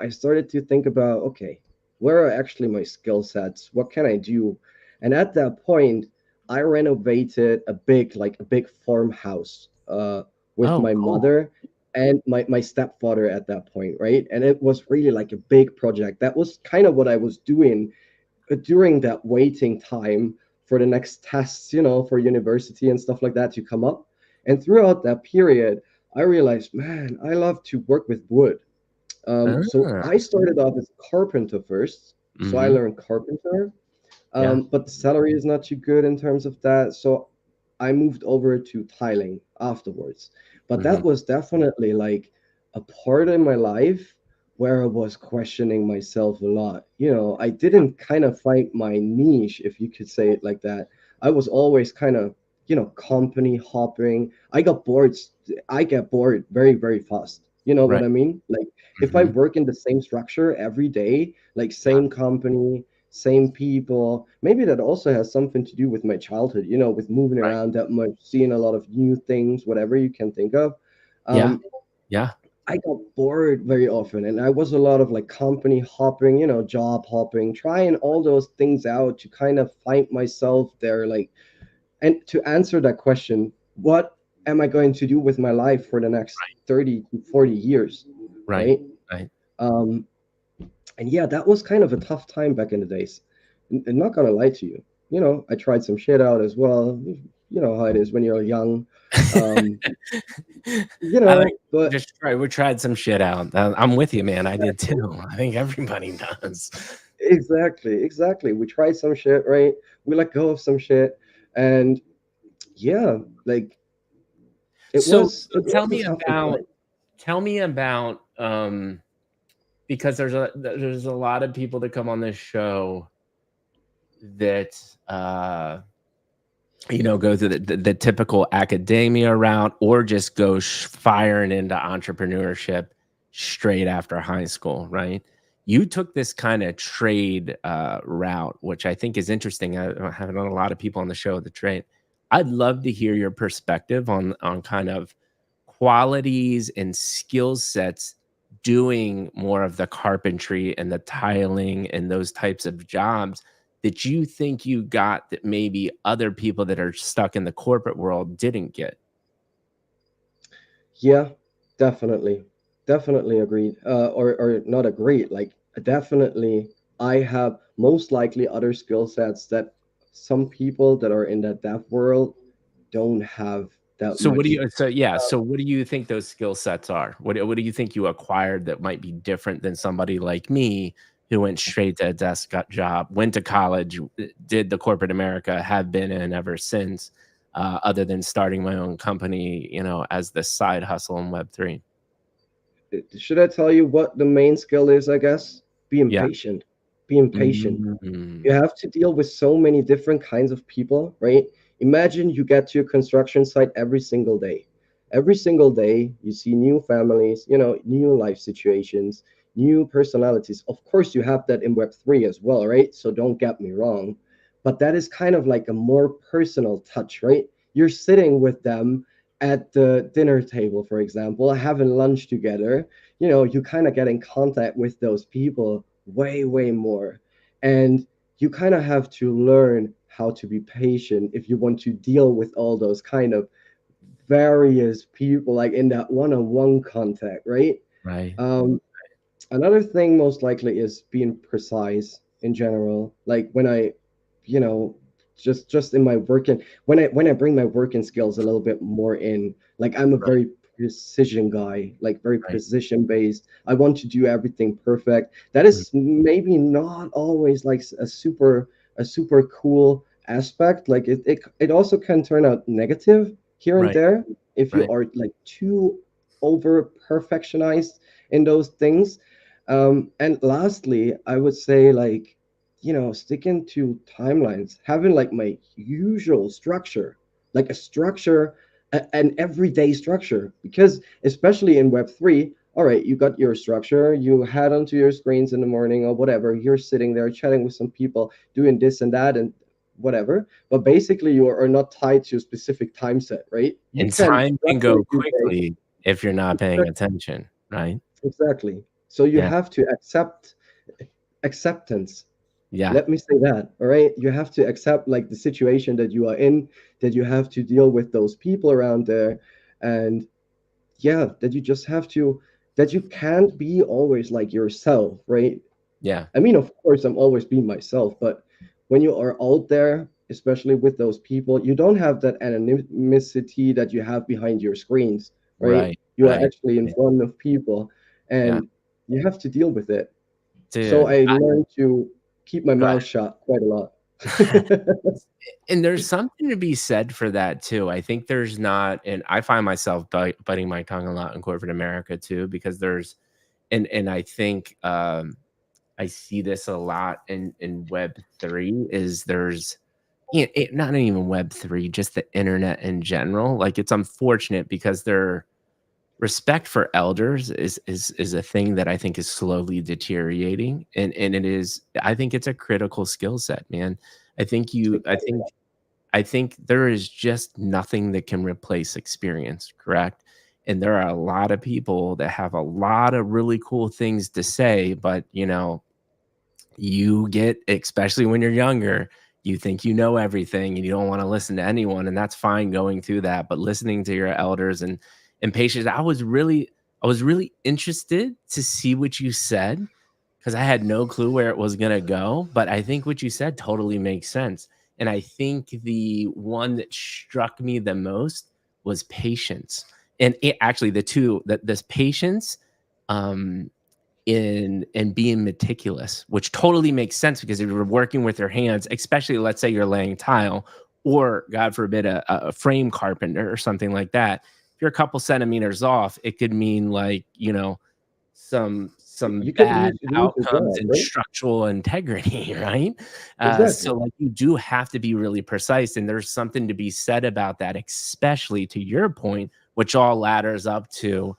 I started to think about, okay, where are actually my skill sets? What can I do? And at that point, I renovated a big farmhouse with Oh, my cool. mother and my stepfather at that point, right? And it was really like a big project. That was kind of what I was doing during that waiting time for the next tests, for university and stuff like that to come up. And throughout that period, I realized, man, I love to work with wood. So Ah, I started off as a carpenter first. So I mhm. learned carpenter, Yeah. but the salary is not too good in terms of that. So I moved over to tiling afterwards. But Mhm. that was definitely like a part in my life where I was questioning myself a lot. I didn't kind of find my niche, if you could say it like that. I was always kind of, company hopping. I get bored very, very fast. You know what Right. I mean? Like, if I Mhm. work in the same structure every day, like Yeah. same company, same people. Maybe that also has something to do with my childhood, with moving Right. around that much, seeing a lot of new things, whatever you can think of. Yeah. Um, Yeah. I got bored very often, and I was a lot of like company hopping, job hopping, trying all those things out to kind of find myself there, like, and to answer that question, what am I going to do with my life for the next 30 to 40 years, Right. right? Right. Um, and yeah, that was kind of a tough time back in the days. And not gonna lie to you, I tried some shit out as well. you know how it is when you're young. Um, I think but we tried some shit out. I'm with you, man. I did too. I think everybody does. exactly. We tried some shit, right? We let go of some shit, and yeah, like So it tell was a me tough about time. because there's a lot of people that come on this show that go through the typical academia route or just go firing into entrepreneurship straight after high school, right? You took this kind of trade route, which I think is interesting. I haven't known a lot of people on the show that trade. I'd love to hear your perspective on kind of qualities and skill sets doing more of the carpentry and the tiling and those types of jobs that you think you got that maybe other people that are stuck in the corporate world didn't get? Yeah, definitely. Definitely agreed. Or not agreed. Like, definitely, I have most likely other skill sets that some people that are in that dev world don't have that So what do much. you so yeah, so what do you think those skill sets are? What do you think you acquired that might be different than somebody like me who went straight to a desk job, went to college, did the corporate America, have been in ever since, other than starting my own company, as the side hustle in Web3? Should I tell you what the main skill is, I guess? Being Yeah. patient. Being patient. Mhm. You have to deal with so many different kinds of people, right? Imagine you get to a construction site every single day. Every single day, you see new families, new life situations, new personalities. Of course, you have that in Web3 as well, right? So don't get me wrong. But that is kind of like a more personal touch, right? You're sitting with them at the dinner table, for example, having lunch together. You kind of get in contact with those people way, way more. And you kind of have to learn how to be patient if you want to deal with all those kind of various people, like in that one-on-one contact, right? Right. um Another thing most likely is being precise in general. Like when I, you know, just in my working, when I bring my working skills a little bit more in, like I'm a Right. very precision guy, like very Right. precision based. I want to do everything perfect. That Mm. is maybe not always like a super cool aspect. Like it also can turn out negative here and Right. there if you Right. are like too over perfectionized in those things. And lastly, I would say, like, sticking to timelines, having like my usual structure, like a structure, an everyday structure, because especially in Web3, all right, you got your structure, you head onto your screens in the morning or whatever, you're sitting there chatting with some people, doing this and that and whatever. But basically, you are not tied to a specific time set, right? You And can time can go structure your day. quickly if you're not paying attention, right? Exactly. So you Yeah. have to acceptance. Yeah. Let me say that. All right. You have to accept like the situation that you are in, that you have to deal with those people around there. And yeah, that you just have to, that you can't be always like yourself, right? Yeah. I mean, of course, I'm always being myself, but when you are out there, especially with those people, you don't have that anonymity that you have behind your screens, right? Right. You are Right. actually in Right. front of people, Yeah. and you have to deal with it. So Dude, I learned to keep my go mouth shut quite a lot. and there's something to be said for that too. I think there's not, and I find myself biting my tongue a lot in corporate America too, because there's, and I think I see this a lot in Web3 is there's, not even Web3, just the internet in general. Like it's unfortunate because respect for elders is a thing that I think is slowly deteriorating, and it is. I think it's a critical skill set, man. I think you. I Exactly. think I think there is just nothing that can replace experience, correct? And there are a lot of people that have a lot of really cool things to say, but you get, especially when you're younger, you think you know everything and you don't want to listen to anyone, and that's fine going through that. But listening to your elders and patience, I was really interested to see what you said because I had no clue where it was gonna go. But I think what you said totally makes sense. And I think the one that struck me the most was patience. And actually, this patience, in being meticulous, which totally makes sense because if you're working with your hands, especially let's say you're laying tile, or God forbid a frame carpenter or something like that, if you're a couple centimeters off, it could mean like, some You can bad lose your outcomes job, in right? structural integrity, right? Exactly. So like you do have to be really precise, and there's something to be said about that, especially to your point, which all ladders up to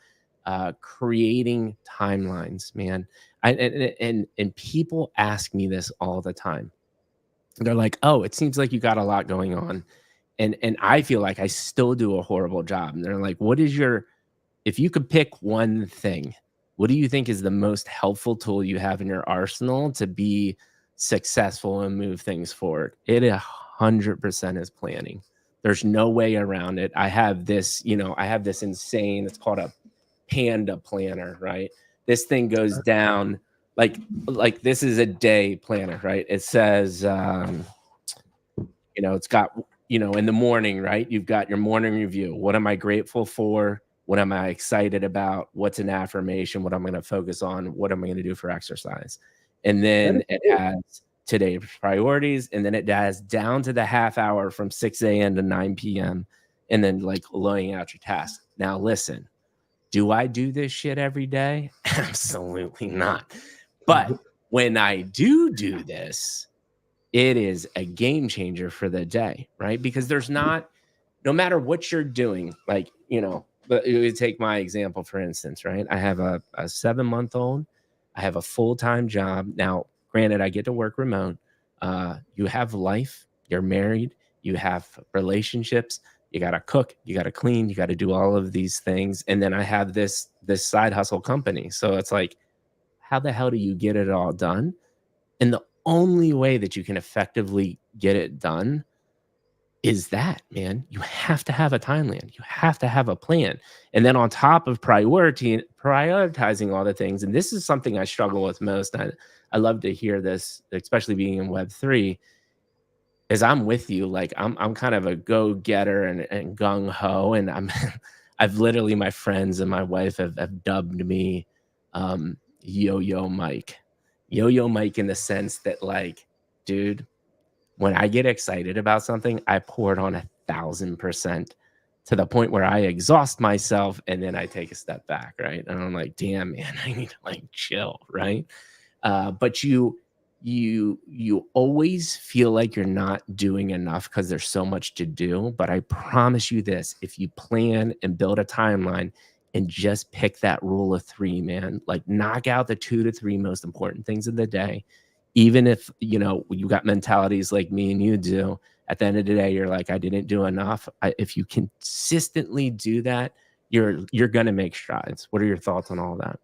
creating timelines, man. And people ask me this all the time. They're like, "Oh, it seems like you got a lot going on," and I feel like I still do a horrible job. And they're like, "What is your if you could pick one thing, what do you think is the most helpful tool you have in your arsenal to be successful and move things forward?" It 100% is planning. There's no way around it. I have this insane, it's called a Panda planner, right? This thing goes down like this is a day planner, right? It says it's got, in the morning, right? You've got your morning review. What am I grateful for? What am I excited about? What's an affirmation? What I'm going to focus on? What am I going to do for exercise? And That is then it cool. has today's priorities. And then it has down to the half hour from 6 a.m. to 9 p.m. And then like laying out your tasks. Now, listen, do I do this shit every day? Absolutely not. But when I do this, it is a game changer for the day, right? Because no matter what you're doing, like, but you would take my example, for instance, right? I have a 7-month-old. I have a full-time job. Now, granted, I get to work remote. You have life, you're married, you have relationships, you got to cook, you got to clean, you got to do all of these things. And then I have this side hustle company. So it's like, how the hell do you get it all done? And the only way that you can effectively get it done is that, man. You have to have a timeline. You have to have a plan. And then on top of prioritizing all the things, and this is something I struggle with most. I love to hear this, especially being in Web3, is I'm with you. Like I'm kind of a go-getter and gung-ho. And I've literally, my friends and my wife have dubbed me Yo-Yo Mike. Yo-Yo Mike, in the sense that, like, dude, when I get excited about something, I pour it on 1,000%, to the point where I exhaust myself, and then I take a step back, right? And I'm like, damn, man, I need to like chill, right? But you always feel like you're not doing enough because there's so much to do. But I promise you this: if you plan and build a timeline and just pick that rule of three, man, like knock out the 2 to 3 most important things of the day, even if you got mentalities like me and you do, at the end of the day, you're like, I didn't do enough. If you consistently do that, you're gonna make strides. What are your thoughts on all that?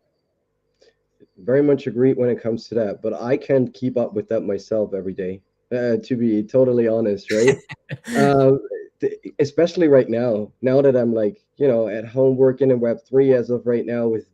Very much agree when it comes to that, but I can't keep up with that myself every day. To be totally honest, right? Uh, Especially right now, now that I'm like, at home working in Web3 as of right now, with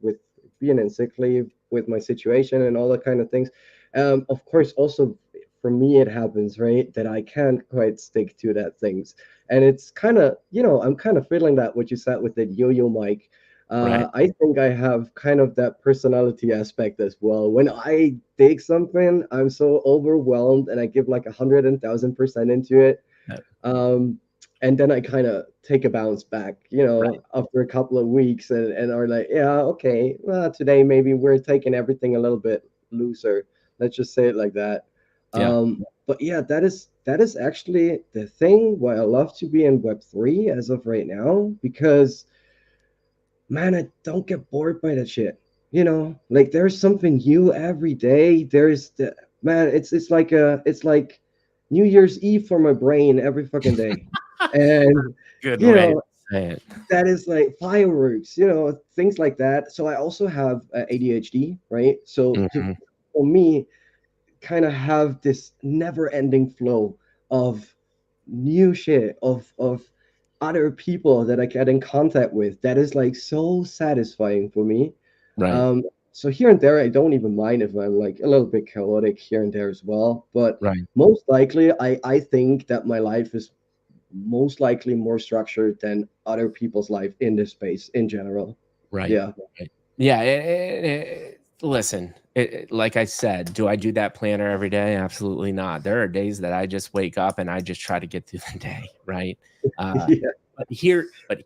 being in sick leave, with my situation and all that kind of things. Of course, also for me, it happens, right, that I can't quite stick to that things, and it's kind of, I'm kind of feeling that what you said with the yo-yo mic. Right. I think I have kind of that personality aspect as well. When I dig something, I'm so overwhelmed and I give like 100,000% into it. Uh, um, and then I kind of take a bounce back, right. after a couple of weeks, and are like, yeah, okay, well, today maybe we're taking everything a little bit looser. Let's just say it like that. Yeah. But yeah, that is actually the thing why I love to be in Web3 as of right now, because man, I don't get bored by that shit. Like there's something new every day. There's the man, it's like New Year's Eve for my brain every fucking day. And Good you way to know, say it. that is like fireworks, things like that. So I also have ADHD, right? So Mhm. for me, kind of have this never-ending flow of new shit, of other people that I get in contact with, that is like so satisfying for me. Right. um So here and there, I don't even mind if I'm like a little bit chaotic here and there as well. But Right. most likely, I think that my life is most likely more structured than other people's life in this space in general. Right. Yeah. Right. Yeah. Listen, like I said, do I do that planner every day? Absolutely not. There are days that I just wake up and I just try to get through the day. Right. Uh, Yeah. but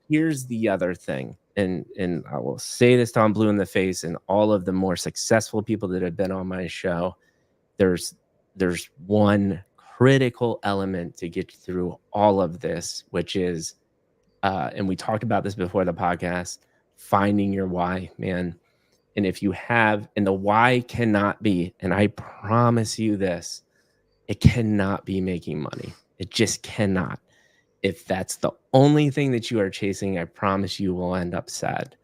here's the other thing, and I will say this till I'm blue in the face, and all of the more successful people that have been on my show, there's there's one critical element to get through all of this, which is and we talked about this before the podcast, finding your why, man. And if you have, and the why cannot be, and I promise you this, it cannot be making money. It just cannot. If that's the only thing that you are chasing, I promise you will end up sad.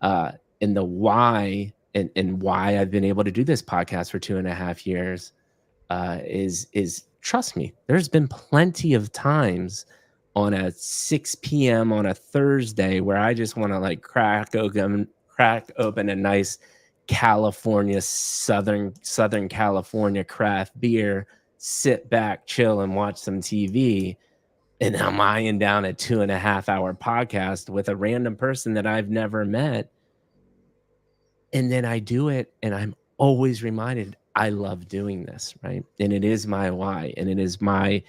Uh, and the why, and why I've been able to do this podcast for 2.5 years, is trust me, there's been plenty of times on a 6 p.m. on a Thursday where I just want to like crack open a nice California, Southern California craft beer, sit back, chill, and watch some TV. And I'm eyeing down a 2.5 hour podcast with a random person that I've never met. And then I do it, and I'm always reminded I love doing this, right? And it is my why, and it is my,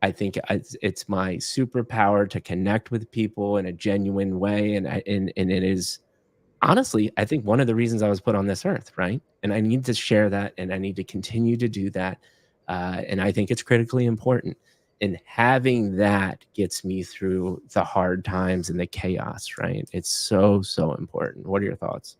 I think it's my superpower to connect with people in a genuine way, and it is honestly, I think one of the reasons I was put on this earth, right? And I need to share that, and I need to continue to do that, and I think it's critically important. And having that gets me through the hard times and the chaos, right? It's so so important. What are your thoughts?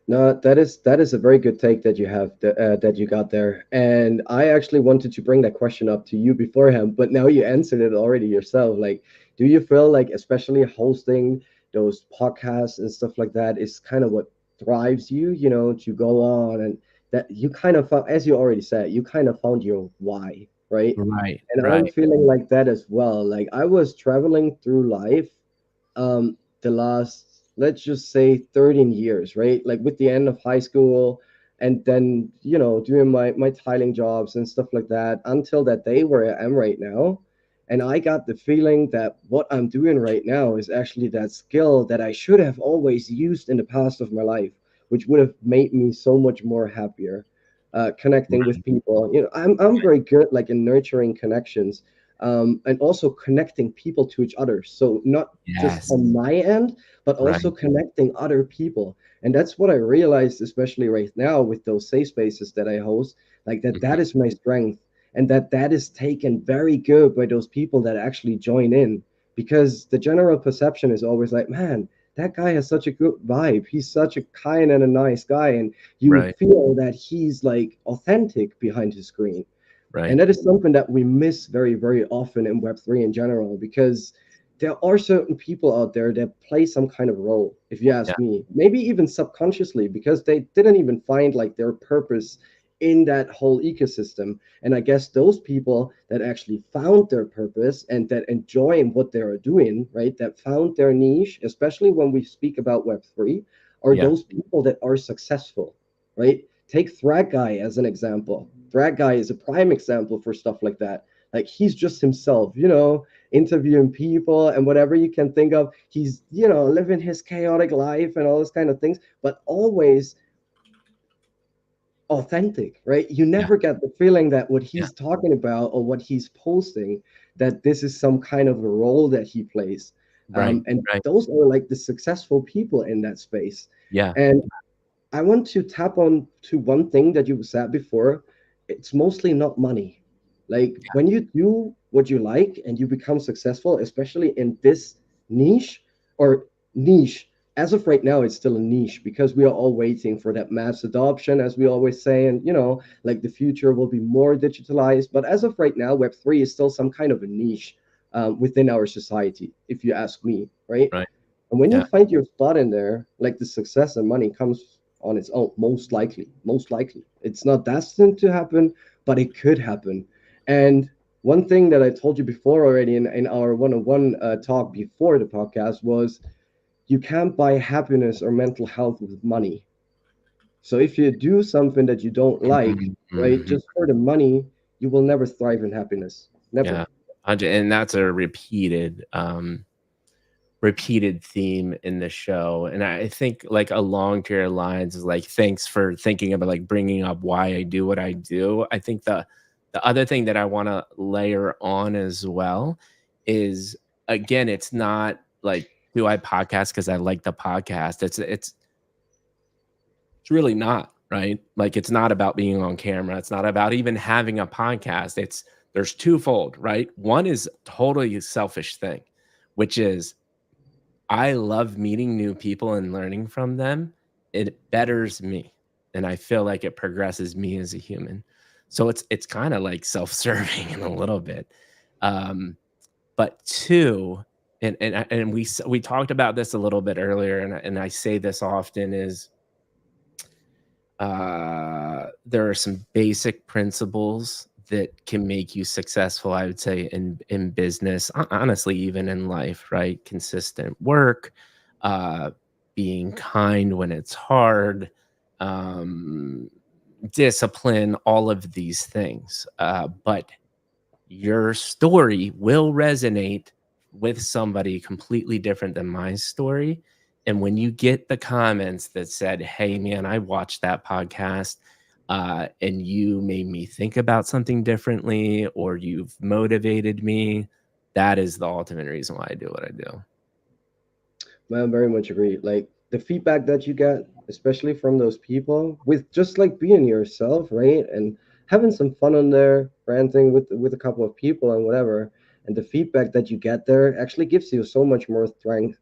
No, that is a very good take that you have that you got there. And I actually wanted to bring that question up to you beforehand, but now you answered it already yourself. Like, do you feel like, especially hosting those podcasts and stuff like that, is kind of what drives you, to go on, and that you kind of found, as you already said, you kind of found your why, right? Right, And I'm right. feeling like that as well. Like I was traveling through life the last, let's just say, 13 years, right? Like with the end of high school, and then doing my tiling jobs and stuff like that until that day where I am right now. And I got the feeling that what I'm doing right now is actually that skill that I should have always used in the past of my life, which would have made me so much more happier. Connecting with Right, people, I'm very good like in nurturing connections, and also connecting people to each other. So not just yes, on my end, but also right. connecting other people. And that's what I realized, especially right now with those safe spaces that I host, like that Mhm. is my strength, and that is taken very good by those people that actually join in. Because the general perception is always like, man, that guy has such a good vibe. He's such a kind and a nice guy, and you would Right, feel that he's like authentic behind his screen. And right. that is something that we miss very, very often in Web3 in general, because there are certain people out there that play some kind of role, if you Yeah, ask me, maybe even subconsciously, because they didn't even find like their purpose in that whole ecosystem. And I guess those people that actually found their purpose and that enjoy what they are doing, right, that found their niche, especially when we speak about Web3, are yeah, those people that are successful, right? Take Thread Guy as an example. Thread Guy is a prime example for stuff like that. Like he's just himself, interviewing people and whatever you can think of. He's, living his chaotic life and all those kind of things, but always authentic, right? You yeah, never get the feeling that what yeah. he's talking about or what he's posting, that this is some kind of a role that he plays. Right, And right. those are like the successful people in that space. Yeah, And I want to tap on to one thing that you said before. It's mostly not money. Like when you do what you like and you become successful, especially in this niche or niche, as of right now, it's still a niche because we are all waiting for that mass adoption, as we always say. And, like the future will be more digitalized. But as of right now, Web3 is still some kind of a niche within our society, if you ask me, right? right. And when you Yeah, find your spot in there, like the success and money comes on its own, most likely. Most likely. It's not destined to happen, but it could happen. And one thing that I told you before already in our one-on-one talk before the podcast was you can't buy happiness or mental health with money. So if you do something that you don't like, right, Mhm. just for the money, you will never thrive in happiness. Never. Yeah. And that's a repeated theme in the show, and I think, like, along to your lines is, like, thanks for thinking about, like, bringing up why I do what I do. I think the other thing that I wanna layer on as well is, again, it's not like, do I podcast because I like the podcast? It's really not, right? Like, it's not about being on camera. It's not about even having a podcast. There's twofold, right? One is totally a selfish thing, which is I love meeting new people and learning from them. It betters me, and I feel like it progresses me as a human. So it's kinda like self-serving in a little bit. Um, but 2, and we talked about this a little bit earlier, and I say this often is there are some basic principles that can make you successful, I would say, in business, honestly, even in life, right? Consistent work, uh, being kind when it's hard, um, discipline, all of these things. But your story will resonate with somebody completely different than my story. And when you get the comments that said, "Hey, man, I watched that podcast, and you made me think about something differently, or you've motivated me," that is the ultimate reason why I do what I do. I very much agree. Like the feedback that you get, especially from those people, with just like being yourself, right, and having some fun on there, ranting with a couple of people and whatever, and the feedback that you get there actually gives you so much more strength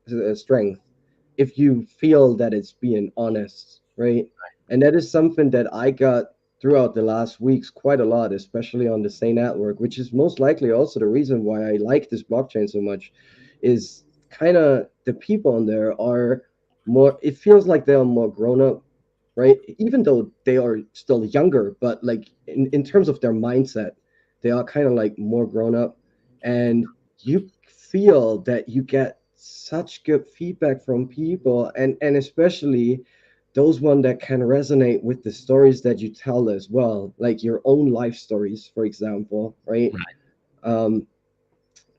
if you feel that it's being honest, right? And that is something that I got throughout the last weeks quite a lot, especially on the Say network, which is most likely also the reason why I like this blockchain so much, is kind of the people on there are more, it feels like they are more grown up, right? Even though they are still younger, but like in terms of their mindset, they are kind of like more grown up. And you feel that you get such good feedback from people, and especially those one that can resonate with the stories that you tell as well, like your own life stories, for example, right? Right. um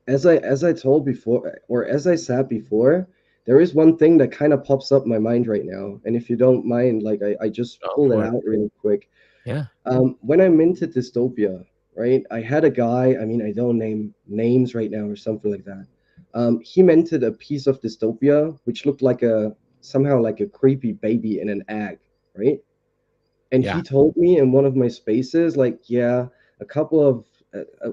as I told before, or as I said before, there is one thing that kind of pops up my mind right now, and if you don't mind, like I just Go pull it for it. out really quick. Yeah. When I minted dystopia, right? I had a guy. I mean, I don't name names right now or something like that. He minted a piece of dystopia which looked like a somehow like a creepy baby in an egg, right? And Yeah. he told me in one of my spaces, like, yeah, a couple of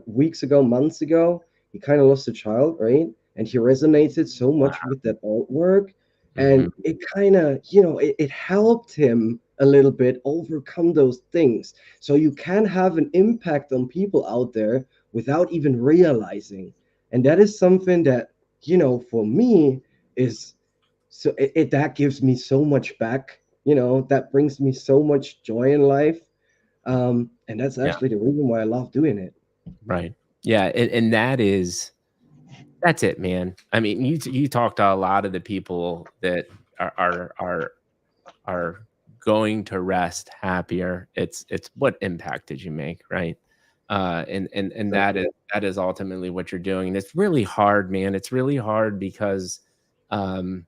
weeks ago, months ago, he kind of lost a child, right? And he resonated so much with that artwork. Mhm. And it kind of, it helped him a little bit overcome those things. So you can have an impact on people out there without even realizing. And that is something that, for me, is so that gives me so much back, that brings me so much joy in life. And that's Yeah. actually the reason why I love doing it. Right. Yeah, and that's it, man. I mean, you talk to a lot of the people that are going to rest happier. It's what impact did you make, right? And Exactly. that is ultimately what you're doing. And it's really hard, man. It's really hard because, um,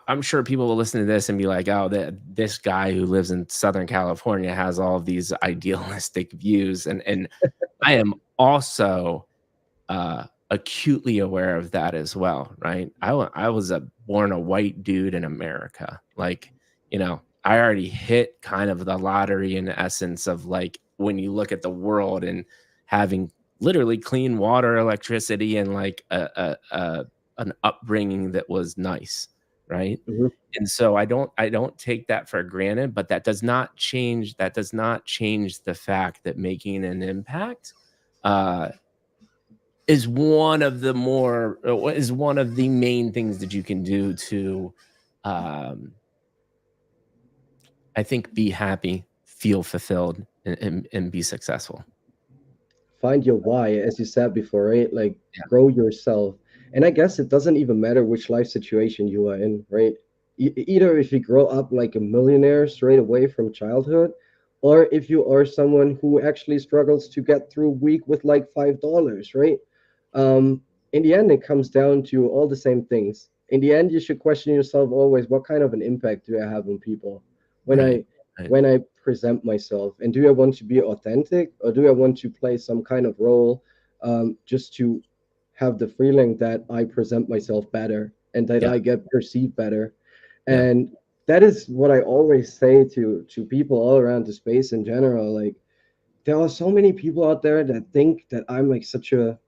I'm sure people will listen to this and be like, "Oh, this guy who lives in Southern California has all of these idealistic views," and I am also acutely aware of that as well, right? I was born a white dude in America. Like, I already hit kind of the lottery in essence of like when you look at the world and having literally clean water, electricity, and like a an upbringing that was nice, right? Hmm. And so I don't take that for granted, but that does not change the fact that making an impact uh is one of the main things that you can do to, um, I think, be happy, feel fulfilled, and be successful. Find your why, as you said before, right? Like Yeah. grow yourself. And I guess it doesn't even matter which life situation you are in, right? either if you grow up like a millionaire straight away from childhood, or if you are someone who actually struggles to get through a week with like $5, right? um in the end, it comes down to all the same things. In the end, you should question yourself always, what kind of an impact do I have on people when Right. i Right. when I present myself? And do I want to be authentic, or do I want to play some kind of role, just to have the feeling that I present myself better and that Yeah. I get perceived better? Yeah. And that is what I always say to people all around the space in general. Like, there are so many people out there that think that I'm like such a,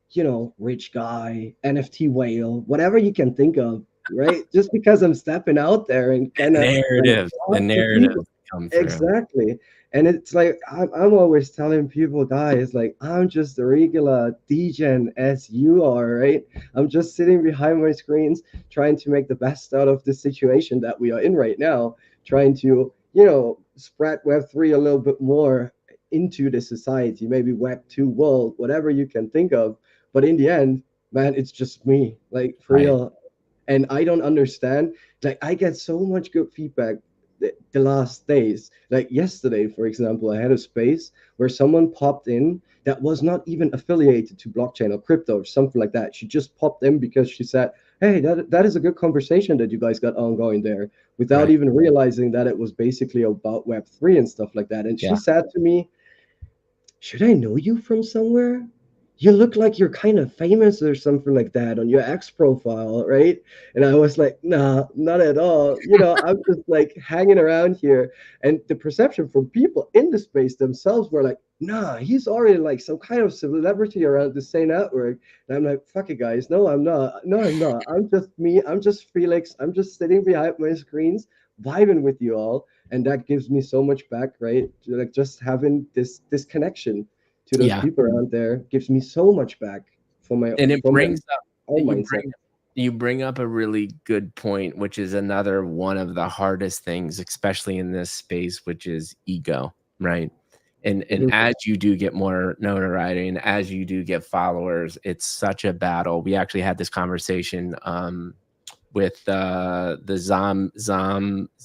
rich guy, NFT whale, whatever you can think of, right? Just because I'm stepping out there and kind of like The talk to narrative people. come through. Exactly. And it's like I'm always telling people, guys, like, I'm just a regular degen as you are, right? I'm just sitting behind my screens trying to make the best out of the situation that we are in right now, trying to, spread Web3 a little bit more into the society, maybe Web 2 world, whatever you can think of. But in the end, man, it's just me, like, for Right. real. And I don't understand. Like, I get so much good feedback the last days. Like yesterday, for example, I had a space where someone popped in that was not even affiliated to blockchain or crypto or something like that. She just popped in because she said, "Hey, that is a good conversation that you guys got ongoing there," without Right. even realizing that it was basically about Web3 and stuff like that. And she Yeah. said to me, "Should I know you from somewhere? You look like you're kind of famous or something like that on your X profile, right?" And I was like, "Nah, not at all. I'm just like hanging around here." And the perception from people in the space themselves were like, "Nah, he's already like some kind of celebrity around the same network." And I'm like, "Fuck it, guys. No, I'm not. No, I'm not. I'm just me. I'm just Felix. I'm just sitting behind my screens, vibing with you all." And that gives me so much back, right? Like, just having this connection to those Yeah. people around there gives me so much back for my And it for my brings up own you mindset. bring you bring up a really good point, which is another one of the hardest things, especially in this space, which is ego, right? And Mhm. as you do get more notoriety and as you do get followers, it's such a battle. We actually had this conversation with the Zom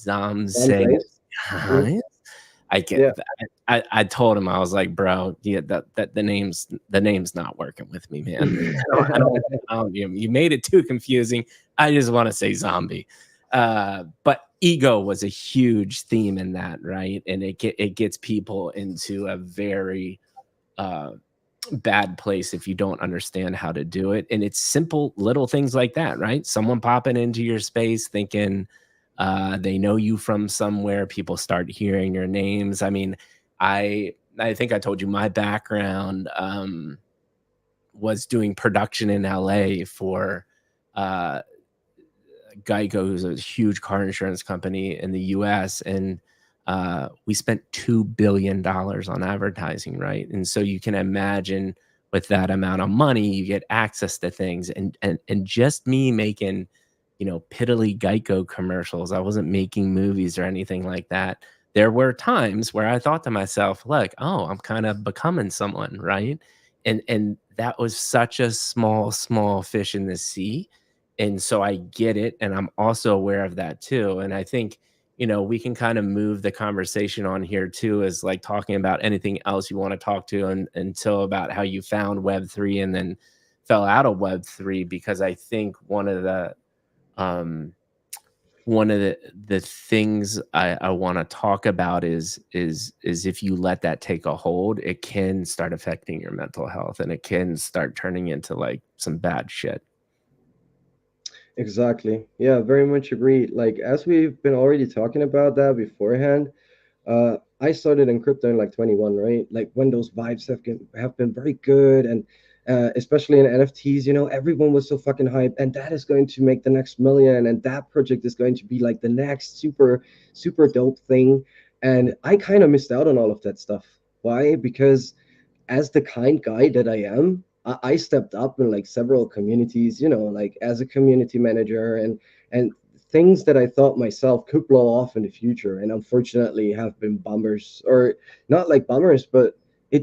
I'm saying Grace. Mhm. I get Yeah. I told him, I was like, bro, yeah, that the name's not working with me, man. You made it too confusing. I just want to say zombie. But ego was a huge theme in that, right? And it gets people into a very uh bad place if you don't understand how to do it. And it's simple little things like that, right? Someone popping into your space thinking they know you from somewhere, people start hearing your names. I mean, I think I told you my background was doing production in LA for uh Geico, who's a huge car insurance company in the US, and we spent $2 billion on advertising, right? And so you can imagine with that amount of money, you get access to things, and just me making, piddly Geico commercials. I wasn't making movies or anything like that. There were times where I thought to myself, "Look, oh, I'm kind of becoming someone," right? And that was such a small fish in the sea, and so I get it, and I'm also aware of that too. And I think, we can kind of move the conversation on here too, as like talking about anything else you want to talk to and until about how you found Web3 and then fell out of Web3, because I think um one of the things I want to talk about is if you let that take a hold, it can start affecting your mental health and it can start turning into like some bad shit. Exactly. Yeah, very much agreed. Like, as we've been already talking about that beforehand, I started in crypto in like 21, right? Like, when those vibes have been very good, and especially in NFTs, everyone was so fucking hyped, and that is going to make the next million, and that project is going to be like the next super dope thing. And I kind of missed out on all of that stuff. Why? Because as the kind guy that I am, I stepped up in like several communities, like as a community manager, and things that I thought myself could blow off in the future, and unfortunately have been bummers, or not like bummers, but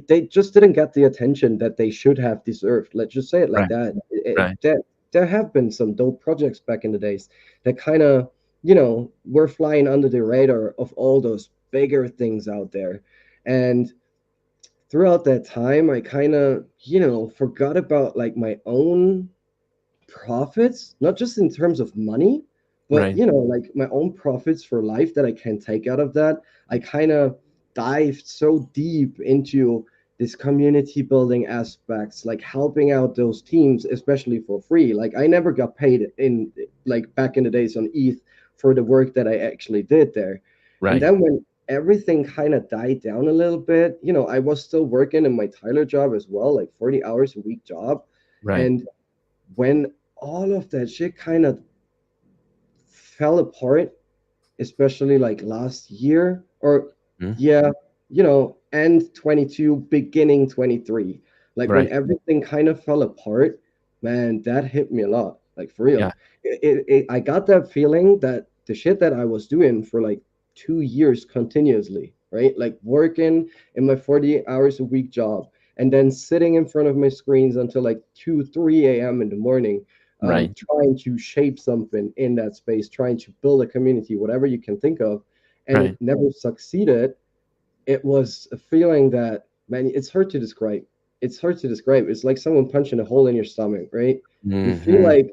they just didn't get the attention that they should have deserved. Let's just say it like Right. that. Right. There have been some dope projects back in the days that kind of we're flying under the radar of all those bigger things out there. And throughout that time, I kind of, forgot about like my own profits, not just in terms of money, but Right. like my own profits for life that I can take out of that. I kind of dived so deep into this community building aspects, like helping out those teams, especially for free. Like I never got paid in like back in the days on ETH for the work that I actually did there. And Right. then when everything kind of died down a little bit, I was still working in my Tyler job as well, like 40 hours a week job. Right. And when all of that shit kind of fell apart, especially like last year, or Mhm. yeah, end 22, beginning 23. Like when Right. everything kind of fell apart, man, that hit me a lot. Like for Yeah. real. I got that feeling that the shit that I was doing for like 2 years continuously, right? Like working in my 40 hours a week job and then sitting in front of my screens until like 2, 3 a.m. in the morning, Right. trying to shape something in that space, trying to build a community, whatever you can think of, and it Right. never succeeded. It was a feeling that, man, it's hard to describe. It's hard to describe. It's like someone punching a hole in your stomach, right? You feel Hmm. like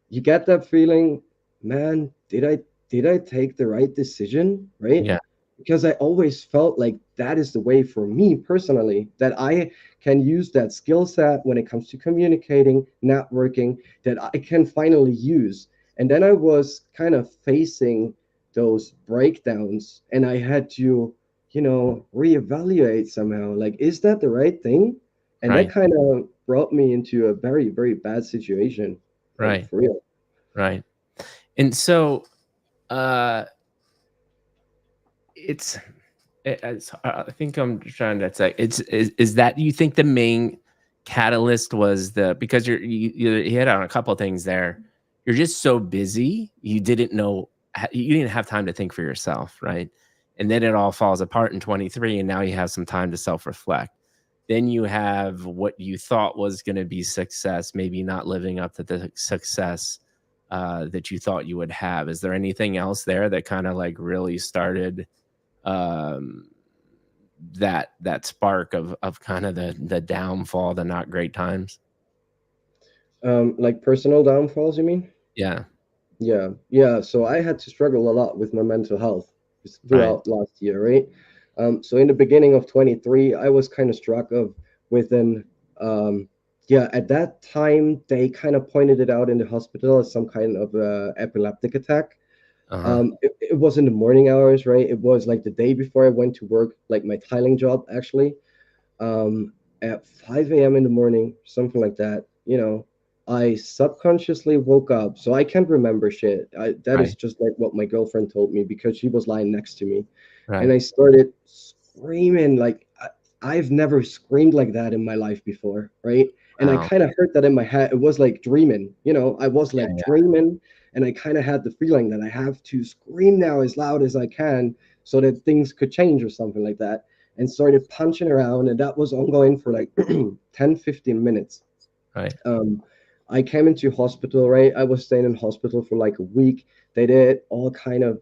you get that feeling, man, did I take the right decision, right? Yeah. Because I always felt like that is the way for me personally, that I can use that skill set when it comes to communicating, networking, that I can finally use. And then I was kind of facing those breakdowns and I had to, reevaluate somehow. Like, is that the right thing? And that Right. kind of brought me into a very, very bad situation. Like Right. for real. Right. And so, uh, it's I think I'm trying to say is that you think the main catalyst was the because you hit on a couple of things there. You're just so busy, you didn't know you didn't have time to think for yourself, right? And then it all falls apart in 23, and now you have some time to self-reflect. Then you have what you thought was going to be success, maybe not living up to the success that you thought you would have. Is there anything else there that kind of like really started um, that spark of kind of the downfall, the not great times? Like personal downfalls, you mean? Yeah. Yeah, yeah. So I had to struggle a lot with my mental health Right. throughout last year, right? So in the beginning of 23, I was kind of struck of within, um, yeah, at that time they kind of pointed it out in the hospital as some kind of epileptic attack. Uh-huh. It was in the morning hours, right? It was like the day before I went to work, like my tiling job actually, at 5 a.m. in the morning, something like that. I subconsciously woke up, so I can't remember shit. That is Right. just like what my girlfriend told me because she was lying next to me, and Right. I started screaming like I've never screamed like that in my life before, right? And I Wow. kind of heard that in my head. It was like dreaming, I was Yeah, like yeah. dreaming, and I kind of had the feeling that I have to scream now as loud as I can so that things could change or something like that, and started punching around, and that was ongoing for like 10, 15 minutes. Right. um, I came into hospital, right? I was staying in hospital for like a week. They did all kind of,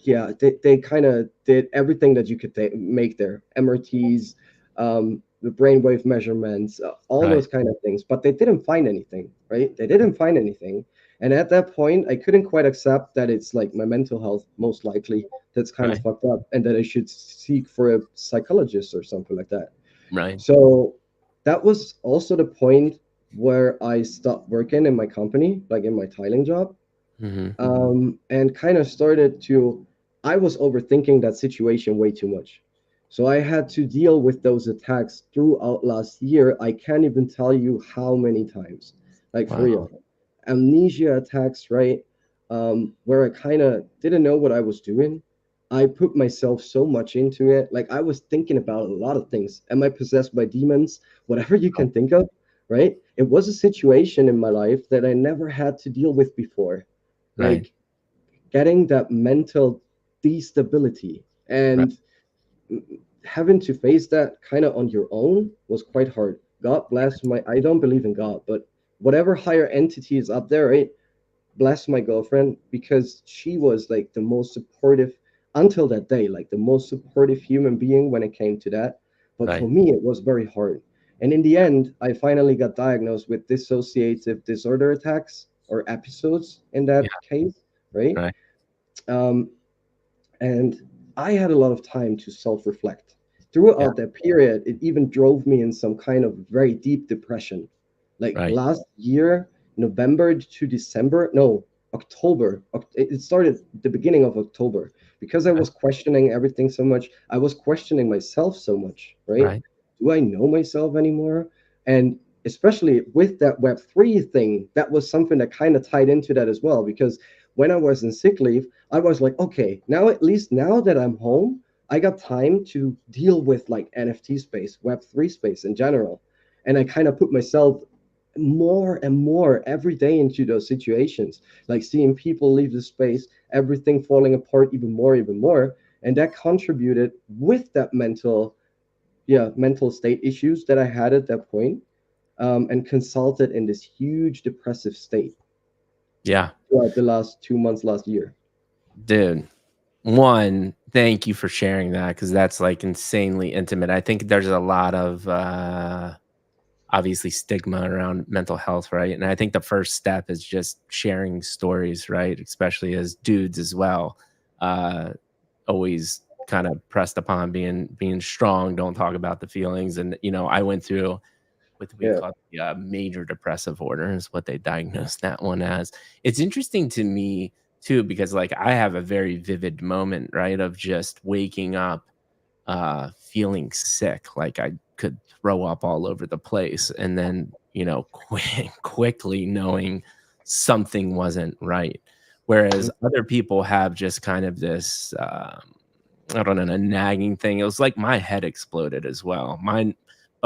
yeah, they kind of did everything that you could make there, MRTs, the brainwave measurements, all Right. those kind of things, but they didn't find anything, right? They didn't find anything. And at that point, I couldn't quite accept that it's like my mental health, most likely, that's kind of Right. fucked up, and that I should seek for a psychologist or something like that. Right. So that was also the point where I stopped working in my company, like in my tiling job, Mhm. and kind of started to. I was overthinking that situation way too much. So I had to deal with those attacks throughout last year. I can't even tell you how many times, like for Wow. real. Amnesia attacks, right? Where I kind of didn't know what I was doing. I put myself so much into it. Like I was thinking about a lot of things. Am I possessed by demons? Whatever you Right. can think of, right? It was a situation in my life that I never had to deal with before. Right. Like getting that mental destability Right. and having to face that kind of on your own was quite hard. God bless my, I don't believe in God, but whatever higher entity is up there, right? bless my girlfriend because she was like the most supportive until that day, like the most supportive human being when it came to that. But for Right. me, it was very hard. And in the end, I finally got diagnosed with dissociative disorder attacks or episodes in Yeah. that case, right? Right. Um, and I had a lot of time to self reflect. Yeah. Throughout that period, it even drove me in some kind of very deep depression. Like Right. last year, November to December, no, October. It started the beginning of October because I Okay. was questioning everything so much. I was questioning myself so much, right? Right. Do I know myself anymore? And especially with that Web3 thing, that was something that kind of tied into that as well. Because when I was in sick leave, I was like, okay, now at least now that I'm home, I got time to deal with like NFT space, Web3 space in general. And I kind of put myself more and more every day into those situations, like seeing people leave the space, everything falling apart even more. And that contributed with that mental state issues that I had at that point, and consulted in this huge depressive state Yeah. throughout the last 2 months last year. Dude, one, thank you for sharing that because that's like insanely intimate. I think there's a lot of obviously stigma around mental health, right? And I think the first step is just sharing stories, right? Especially as dudes as well. Uh, Always kind of pressed upon being strong. Don't talk about the feelings. And I went through what we Yeah. call the major depressive order is what they diagnosed that one as. It's interesting to me too because like I have a very vivid moment, right, of just waking up feeling sick, like I could throw up all over the place, and then quickly knowing something wasn't right. Whereas other people have just kind of this I don't know, a nagging thing. It was like my head exploded as well. Mine,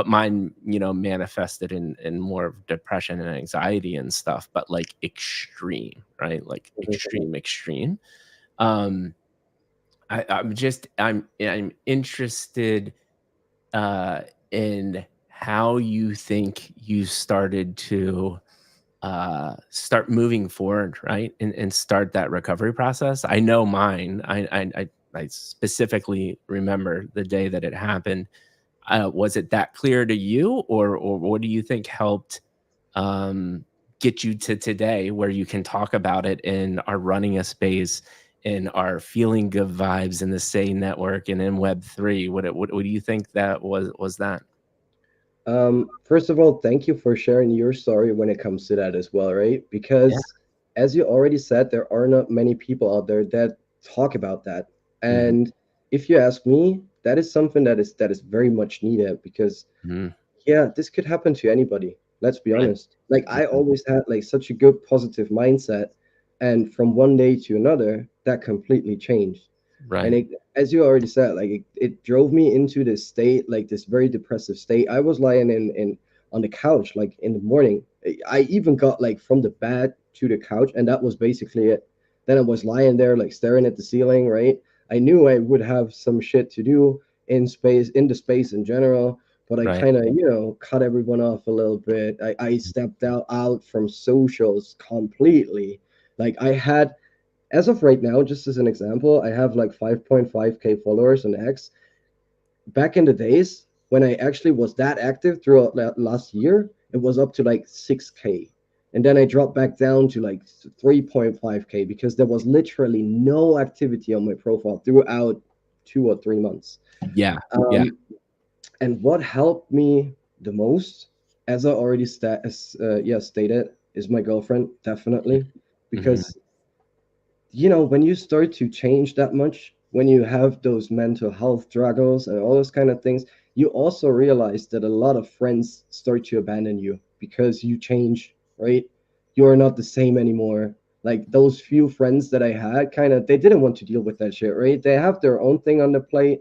manifested in more of depression and anxiety and stuff, but like extreme, right? Like Mhm. extreme, extreme. Um, I'm interested uh in how you think you started to start moving forward, right? And start that recovery process. I know mine. I specifically remember the day that it happened. Was it that clear to you, or what do you think helped um, get you to today, where you can talk about it and are running a space and are feeling good vibes in the Say network and in Web3? What do you think that was that? First of all, thank you for sharing your story when it comes to that as well, right? Yeah. Because as you already said, there are not many people out there that talk about that. Mhm, And if you ask me, that is something that is very much needed because mhm, yeah, this could happen to anybody. Let's be right, honest. Like I mhm, always had like such a good positive mindset, and from one day to another, that completely changed. And right, it, as you already said, like it drove me into this state, like this very depressive state. I was lying in on the couch, like in the morning. I even got like from the bed to the couch, and that was basically it. Then I was lying there, like staring at the ceiling. Right. I knew I would have some shit to do in the space in general, but I right, kind of, cut everyone off a little bit. I stepped out from socials completely. Like I had, as of right now, just as an example, I have like 5.5K followers on X. Back in the days when I actually was that active throughout last year, it was up to like 6K. And then I dropped back down to like 3.5K because there was literally no activity on my profile throughout 2 or 3 months. yeah, yeah, Um, and what helped me the most, as I already stated, is my girlfriend, definitely. mhm, Because when you start to change that much, when you have those mental health struggles and all those kind of things, you also realize that a lot of friends start to abandon you because you change, right? You're not the same anymore. Like those few friends that I had, kind of, they didn't want to deal with that shit, right? They have their own thing on the plate,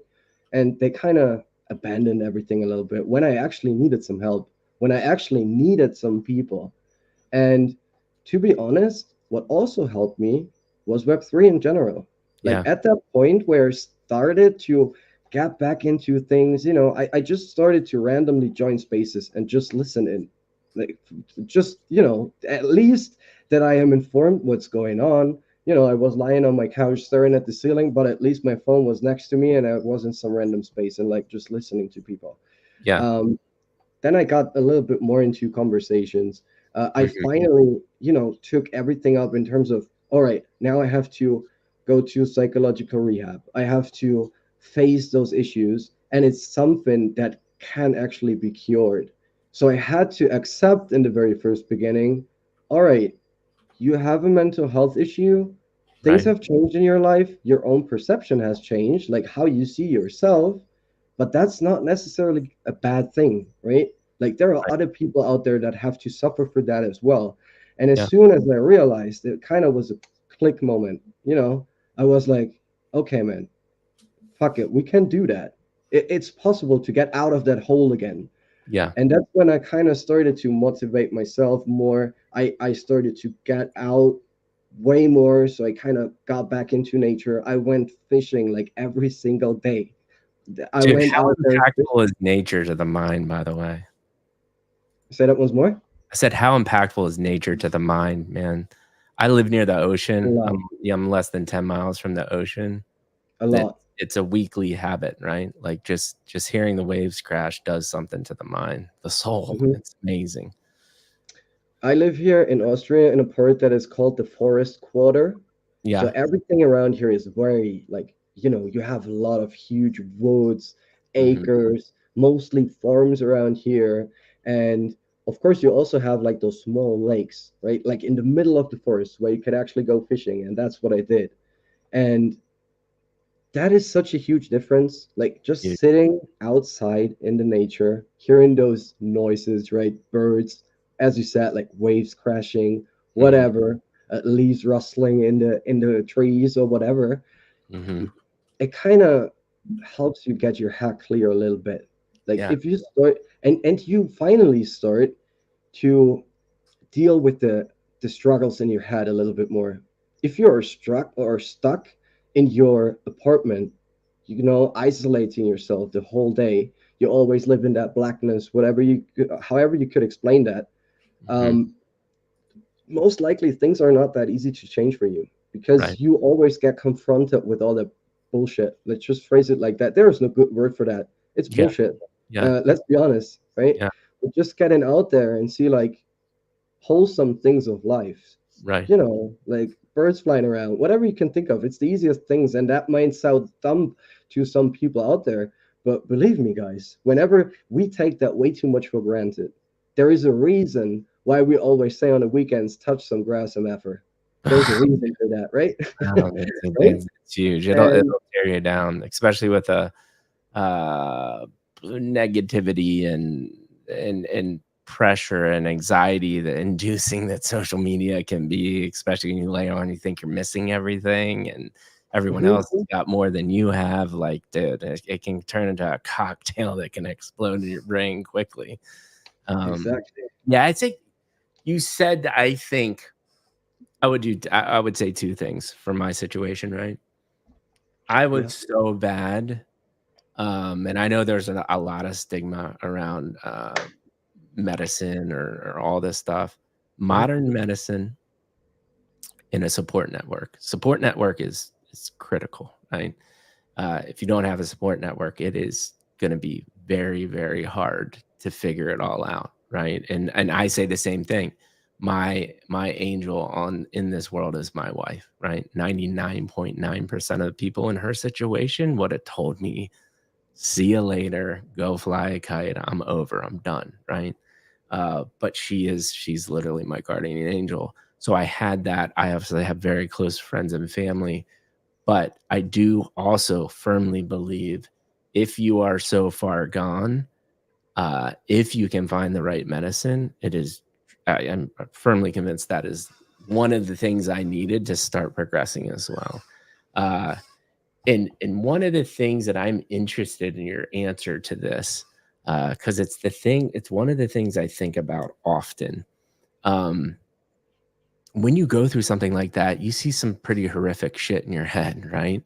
and they kind of abandoned everything a little bit when I actually needed some help, when I actually needed some people. And to be honest, what also helped me was Web3 in general. Like yeah, at that point where I started to get back into things, I just started to randomly join spaces and just listen in. Like just, at least that I am informed what's going on. You know, I was lying on my couch staring at the ceiling, but at least my phone was next to me and I was in some random space and like just listening to people. Yeah. Um, then I got a little bit more into conversations. I Mhm. finally, took everything up in terms of, all right, now I have to go to psychological rehab. I have to face those issues, and it's something that can actually be cured. So I had to accept in the very first beginning, all right, you have a mental health issue. Things Right. have changed in your life. Your own perception has changed, like how you see yourself, but that's not necessarily a bad thing, right? Like there are Right. other people out there that have to suffer for that as well. And as Yeah. soon as I realized, it kind of was a click moment, I was like, okay, man, fuck it, we can do that. It's possible to get out of that hole again. Yeah. And that's when I kind of started to motivate myself more. I started to get out way more. So I kind of got back into nature. I went fishing like every single day. I Dude, went how out there. impactful is nature to the mind, by the way? Say that once more. I said, how impactful is nature to the mind, man? I live near the A ocean. lot, I'm less than 10 miles from the ocean. a That lot. it's a weekly habit, right? Like just hearing the waves crash does something to the mind, the soul. Mhm. It's amazing. I live here in Austria in a part that is called the Forest Quarter. So Yeah. everything around here is very like, you have a lot of huge woods, Mhm. acres, mostly farms around here. And of course, you also have like those small lakes, right? Like in the middle of the forest where you could actually go fishing. And that's what I did. And that is such a huge difference. Like Dude. just sitting outside in the nature, hearing those noises, right? Birds, as you said, like waves crashing, Mhm. whatever, leaves rustling in the trees or whatever. Mhm. It kind of helps you get your head clear a little bit. Like Yeah. if you start and you finally start to deal with the struggles in your head a little bit more. If you're struck or stuck in your apartment, isolating yourself the whole day, you always live in that blackness, however you could explain that. Mhm. Um, Most likely things are not that easy to change for you Right. because you always get confronted with all the bullshit. Let's just phrase it like that. There is no good word for that. It's Yeah. bullshit. Yeah. Let's be honest, right? Yeah. But just getting out there and see like wholesome things of life. Right. Like birds flying around, whatever you can think of. It's the easiest things, and that might sound dumb to some people out there. But believe me, guys, whenever we take that way too much for granted, there is a reason why we always say on the weekends, touch some grass and effort. There's a reason for that, right? Oh, Right? it's huge. And It'll tear you down, especially with the uh, negativity and pressure and anxiety that inducing that social media can be, especially when you later on you think you're missing everything and everyone else has Mhm, got more than you have. Like, dude, it can turn into a cocktail that can explode in your brain quickly. Um, exactly. yeah, I think you said, I think I would say two things for my situation, right? I Yeah. was so bad. And I know there's a lot of stigma around medicine or all this stuff. Mhm. Modern medicine in a support network. Support network is critical, right? If you don't have a support network, it is going to be very, very hard to figure it all out, right? And I say the same thing. My angel on in this world is my wife, right? 99.9% of the people in her situation would have told me, see you later, go fly a kite, I'm over, I'm done, right? But she's literally my guardian angel. So I had that. I obviously have very close friends and family, but I do also firmly believe if you are so far gone, if you can find the right medicine, it is, I'm firmly convinced that is one of the things I needed to start progressing as well. Uh, and one of the things that I'm interested in your answer to this, because it's one of the things I think about often. Um, when you go through something like that, you see some pretty horrific shit in your head, right?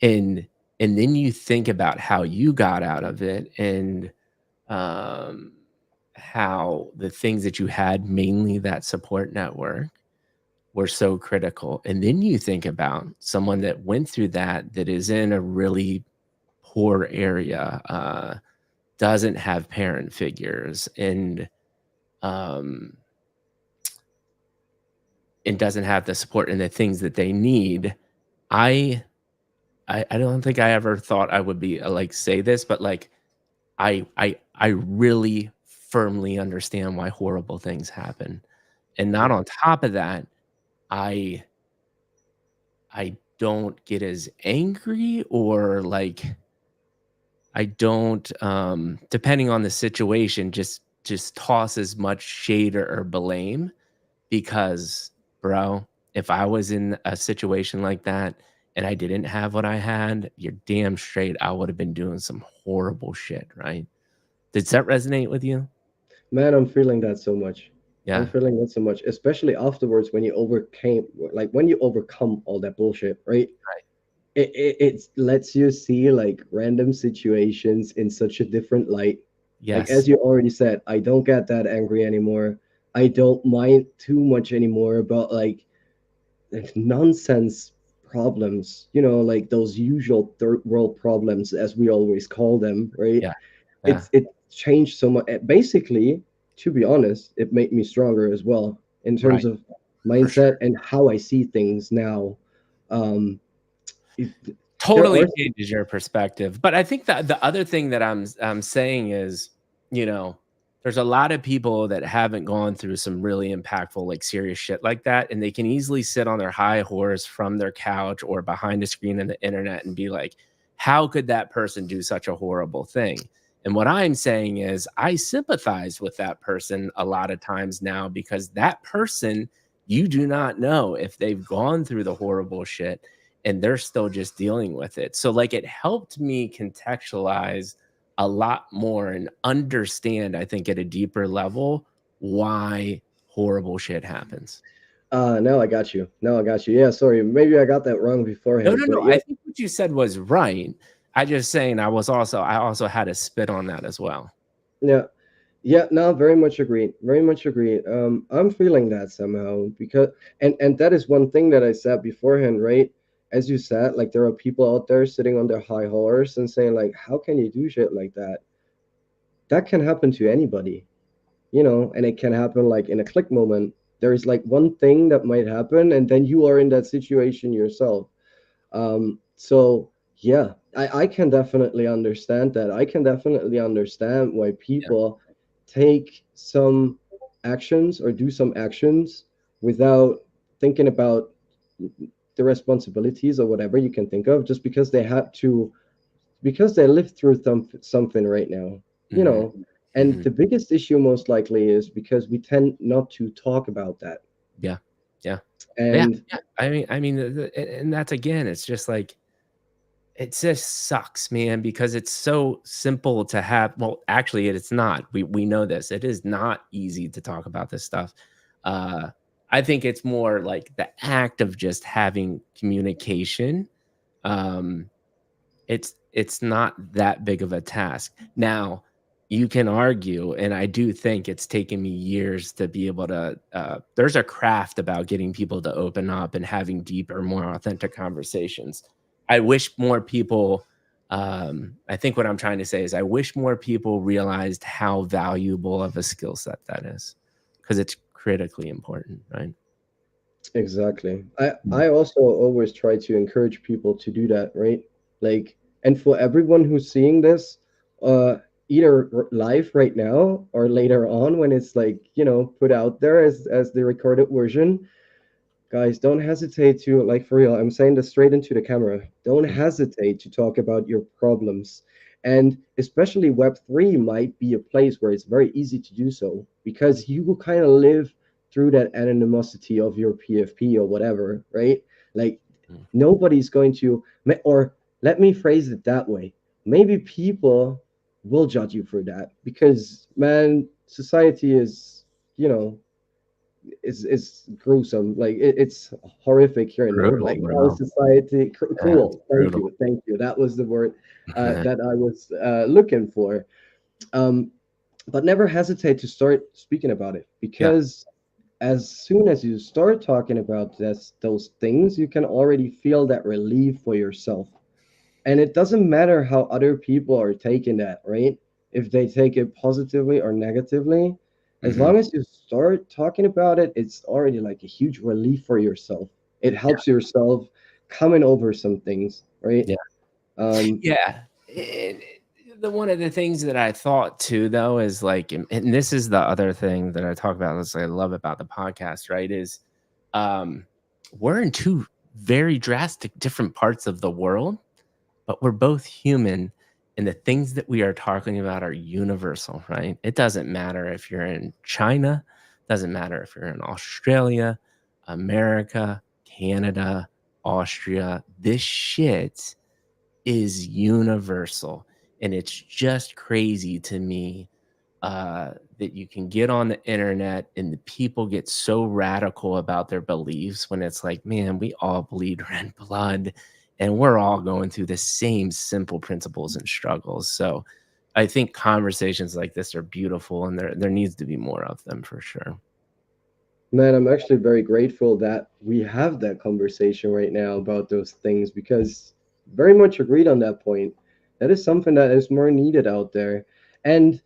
And and then you think about how you got out of it and um how the things that you had, mainly that support network, were so critical. And then you think about someone that went through that, that is in a really poor area, doesn't have parent figures, um, and doesn't have the support and the things that they need. I I don't think I ever thought I would be like say this, but like I really firmly understand why horrible things happen. And not Mm. on top of that, I I don't get as angry, or like I don't depending on the situation, just toss as much shade or blame, because bro, if I was in a situation like that and I didn't have what I had, you're damn straight I would have been doing some horrible shit, right? Does that resonate with you? Man, I'm feeling that so much. I'm Yeah, feeling that so much, especially afterwards when you overcame, like when you overcome all that bullshit, right? right. It lets you see like random situations in such a different light. Like as Yes. you already said, I don't get that angry anymore. I don't mind too much anymore about like nonsense problems, like those usual third world problems as we always call them, right? Yeah. Yeah. It changed so much. Basically, to be honest, it made me stronger as well in terms Right. of For mindset sure. and how I see things now. Um, it, there are Totally changes your perspective. But I think that the other thing that I'm saying is, you know, there's a lot of people that haven't gone through some really impactful, like serious shit like that, and they can easily sit on their high horse from their couch or behind a screen in the internet and be like, how could that person do such a horrible thing? And what I'm saying is, I sympathize with that person a lot of times now, because that person, you do not know if they've gone through the horrible shit and they're still just dealing with it. So like it helped me contextualize a lot more and understand, I think, at a deeper level, why horrible shit happens. now I got you. Now I got you. Yeah, sorry. Maybe I got that wrong No, beforehand, no, but no. yeah, I think what you said was right. I just saying I also had a spit on that as well. yeah. Yeah, no, very much agreed. Very much agreed. I'm feeling that somehow because and that is one thing that I said beforehand, right? As you said, like there are people out there sitting on their high horse and saying like, how can you do shit like that? That can happen to anybody, and it can happen like in a click moment. There is like one thing that might happen, and then you are in that situation yourself. So yeah, I can definitely understand that. I can definitely understand why Yeah. people take some actions or do some actions without thinking about the responsibilities or whatever you can think of, just because they have to, because they live through something right now, you Hmm. know. And Hmm. the biggest issue most likely is because we tend not to talk about that. Yeah. Yeah. Yeah. And Yeah. I mean, and that's again, it's just like, it just sucks, man, because it's so simple to have. Well, actually, it's not. We know this. It is not easy to talk about this stuff. Uh, I think it's more like the act of just having communication. Um, it's not that big of a task. Now, you can argue, and I do think it's taken me years to be able to. There's a craft about getting people to open up and having deeper, more authentic conversations. I wish more people. I think what I'm trying to say is, I wish more people realized how valuable of a skill set that is, because it's critically important, right? exactly. Mm. I also always try to encourage people to do that, right? Like, and for everyone who's seeing this, uh, either live right now or later on when it's like, put out there as the recorded version, guys, don't hesitate to, like, for real, I'm saying this straight into the camera. Don't Mm. hesitate to talk about your problems. And especially Web3 might be a place where it's very easy to do so because you will kind of live through that anonymity of your PFP or whatever, right? Like, Mm. nobody's going to, or let me phrase it that way. Maybe people will judge you for that because, man, society is, you know, is gruesome. Like it's horrific here in Norway. Brutal, Like our bro. society, Yeah, it's cruel. brutal. Thank you. That was the word that I was looking for. Um, but never hesitate to start speaking about it Yeah. because as soon as you start talking about those things, you can already feel that relief for yourself. And it doesn't matter how other people are taking that, right? If they take it positively or negatively, as Hmm. long as you start talking about it, it's already like a huge relief for yourself. It helps yourself coming over some things, right? Yeah. Um, Yeah. The one of the things that I thought too, though, is like, and this is the other thing that I talk about. This I love about the podcast, right? Is um, we're in two very drastic different parts of the world, but we're both human, and the things that we are talking about are universal, right? It doesn't matter if you're in China, doesn't matter if you're in Australia, America, Canada, Austria. This shit is universal. And it's just crazy to me that you can get on the internet and the people get so radical about their beliefs when it's like, man, we all bleed red blood and we're all going through the same simple principles and struggles. So I think conversations like this are beautiful and there needs to be more of them for sure. Man, I'm actually very grateful that we have that conversation right now about those things because very much agreed on that point. That is something that is more needed out there. And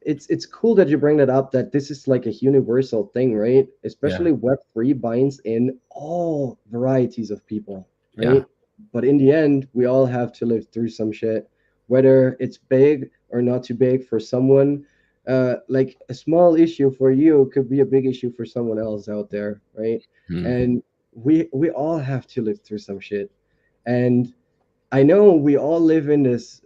it's cool that you bring that up that this is like a universal thing, right? Yeah. Especially Web3 binds in all varieties of people, Yeah. right? But in the end, we all have to live through some shit, whether it's big or not too big for someone. Like a small issue for you could be a big issue for someone else out there, right? Mhm. And we all have to live through some shit. And I know we all live in this,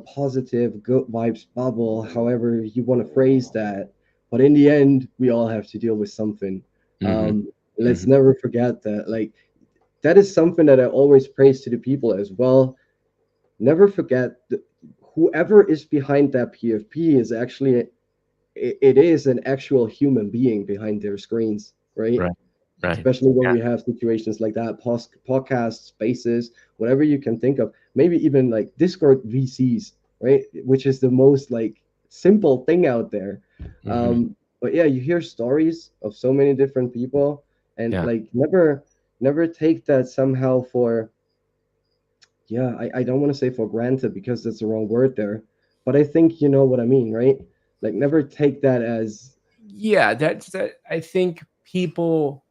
positive, good vibes bubble, however you want to phrase that. But in the end, we all have to deal with something. Mhm. Let's Mhm. never forget that. Like, that is something that I always praise to the people as well. Never forget that whoever is behind that PFP is actually, it is an actual human being behind their screens, right? Right. Right. Especially when Yeah. we have situations like that, podcasts, spaces, whatever you can think of, maybe even like Discord VCs, right? Which is the most like simple thing out there. Mhm. But yeah, you hear stories of so many different people, and Yeah. like never take that somehow for, yeah, I don't want to say for granted because that's the wrong word there, but I think you know what I mean, right? Like never take that as Yeah, that's that. I think people,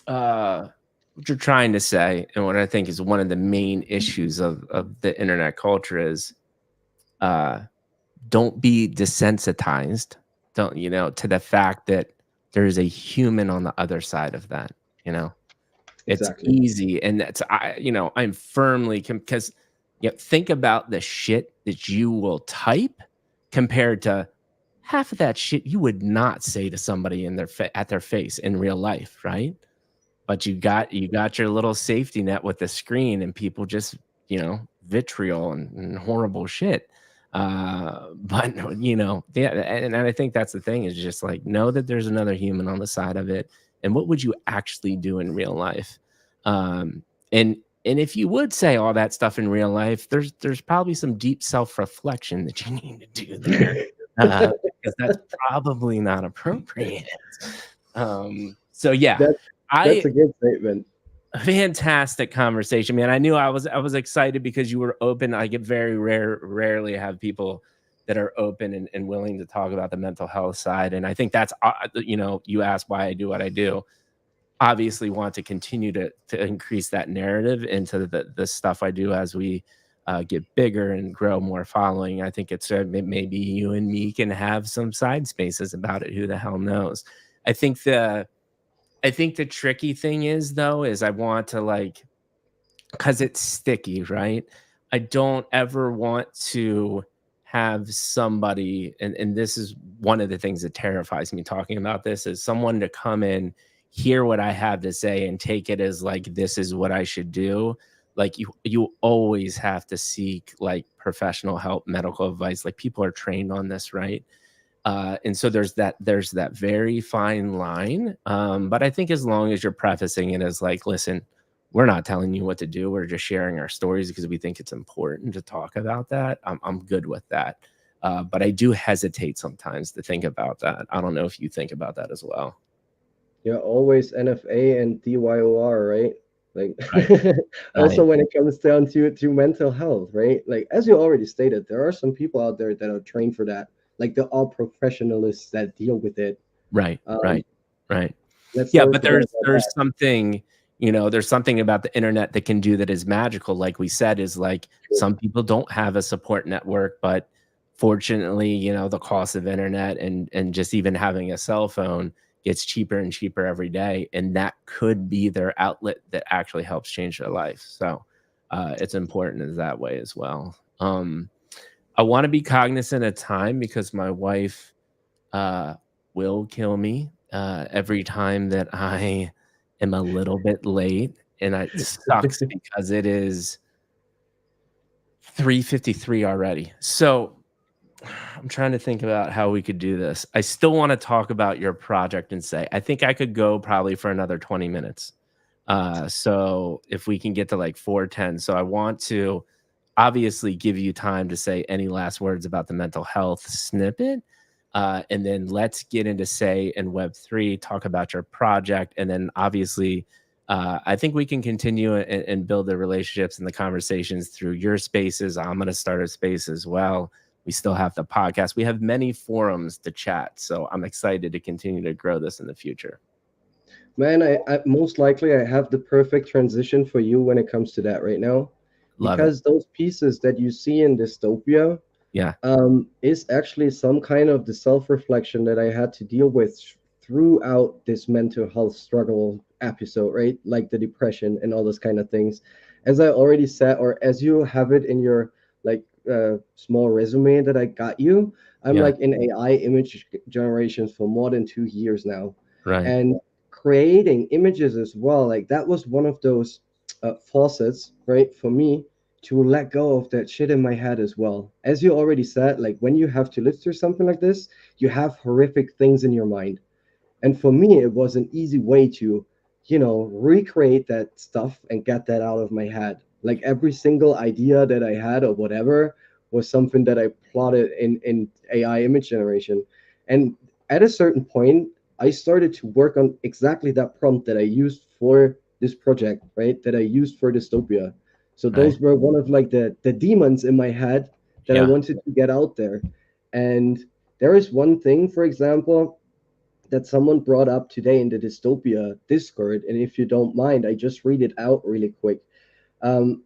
uh, what you're trying to say, and what I think is one of the main issues of the internet culture is, uh, don't be desensitized. Don't to the fact that there is a human on the other side of that. You know, it's exactly. easy, and that's I'm firmly because think about the shit that you will type compared to half of that shit you would not say to somebody in at their face in real life, right? But you got your little safety net with the screen, and people just vitriol and horrible shit. But yeah, and I think that's the thing is just like know that there's another human on the side of it, and what would you actually do in real life? Um, and if you would say all that stuff in real life, there's probably some deep self-reflection that you need to do there, because that's probably not appropriate. So yeah, that that's I a good statement. fantastic conversation, man. I knew I was excited because you were open. I get very rarely have people that are open and willing to talk about the mental health side. And I think that's you asked why I do what I do. Obviously want to continue to increase that narrative into the stuff I do as we get bigger and grow more following. I think it's maybe you and me can have some side spaces about it. Who the hell knows? I think the I think the tricky thing is though is I want to like because it's sticky, right? I don't ever want to have somebody, and this is one of the things that terrifies me talking about this, is someone to come in, hear what I have to say, and take it as like this is what I should do. Like you always have to seek like professional help, medical advice. Like people are trained on this, right? And so there's that very fine line. But I think as long as you're prefacing it as like, listen, we're not telling you what to do. We're just sharing our stories because we think it's important to talk about that. I'm good with that. But I do hesitate sometimes to think about that. I don't know if you think about that as well. Yeah, always NFA and DYOR, right? Like Right. also Right. when it comes down to mental health, right? Like as you already stated, there are some people out there that are trained for that. Like they're all professionalists that deal with it. Right. Um, Right. Right. let's Yeah, never but forget about there's that. something, there's something about the internet that can do that is magical. Like we said, is like True. some people don't have a support network, but fortunately, the cost of internet and just even having a cell phone gets cheaper and cheaper every day, and that could be their outlet that actually helps change their life. So it's important as that way as well. I want to be cognizant of time because my wife uh, will kill me every time that I am a little bit late, and it sucks because it is 3:53 already. So I'm trying to think about how we could do this. I still want to talk about your project and say I think I could go probably for another 20 minutes. So if we can get to like 4:10, so I want to obviously give you time to say any last words about the mental health snippet. And then let's get into Say and Web3, talk about your project. And then obviously, I think we can continue and build the relationships and the conversations through your spaces. I'm going to start a space as well. We still have the podcast. We have many forums to chat. So I'm excited to continue to grow this in the future. Man, I most likely I have the perfect transition for you when it comes to that right now, Love it. because those pieces that you see in dystopia Yeah. is actually some kind of the self-reflection that I had to deal with throughout this mental health struggle episode, right? Like the depression and all those kind of things. As I already said, or as you have it in your like small resume that I got you, I'm Yeah. like in AI image generations for more than 2 years now, Right. and creating images as well. Like that was one of those faucets, right, for me to let go of that shit in my head as well. As you already said, like when you have to live through something like this, you have horrific things in your mind. And for me, it was an easy way to, recreate that stuff and get that out of my head. Like every single idea that I had or whatever was something that I plotted in AI image generation. And at a certain point, I started to work on exactly that prompt that I used for this project, right? That I used for Dystopia. So Right. those were one of like the demons in my head that I Yeah. wanted to get out there. And there is one thing, for example, that someone brought up today in the Dystopia Discord. And if you don't mind, I just read it out really quick. Um,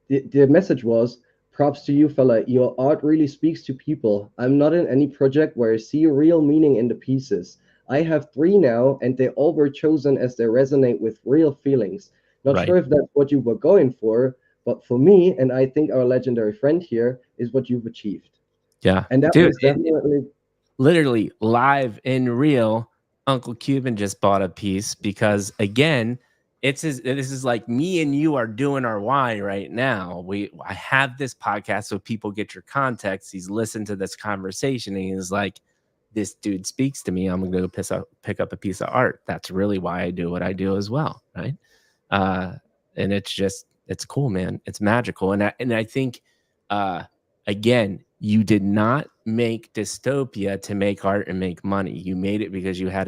the message was, props to you, fella. Your art really speaks to people. I'm not in any project where I see real meaning in the pieces. I have three now, and they all were chosen as they resonate with real feelings. Not Right. sure if that's what you were going for, but for me, and I think our legendary friend here, is what you've achieved. Yeah. And that Dude, was definitely literally live in real, Uncle Cuban just bought a piece because again, this is like me and you are doing our why right now. I have this podcast so people get your context. He's listened to this conversation and he's like, this dude speaks to me. I'm gonna go pick up a piece of art. That's really why I do what I do as well. Right. Uh, and it's cool, man. It's magical. And I think uh again, you did not make dystopia to make art and make money. You made it because you had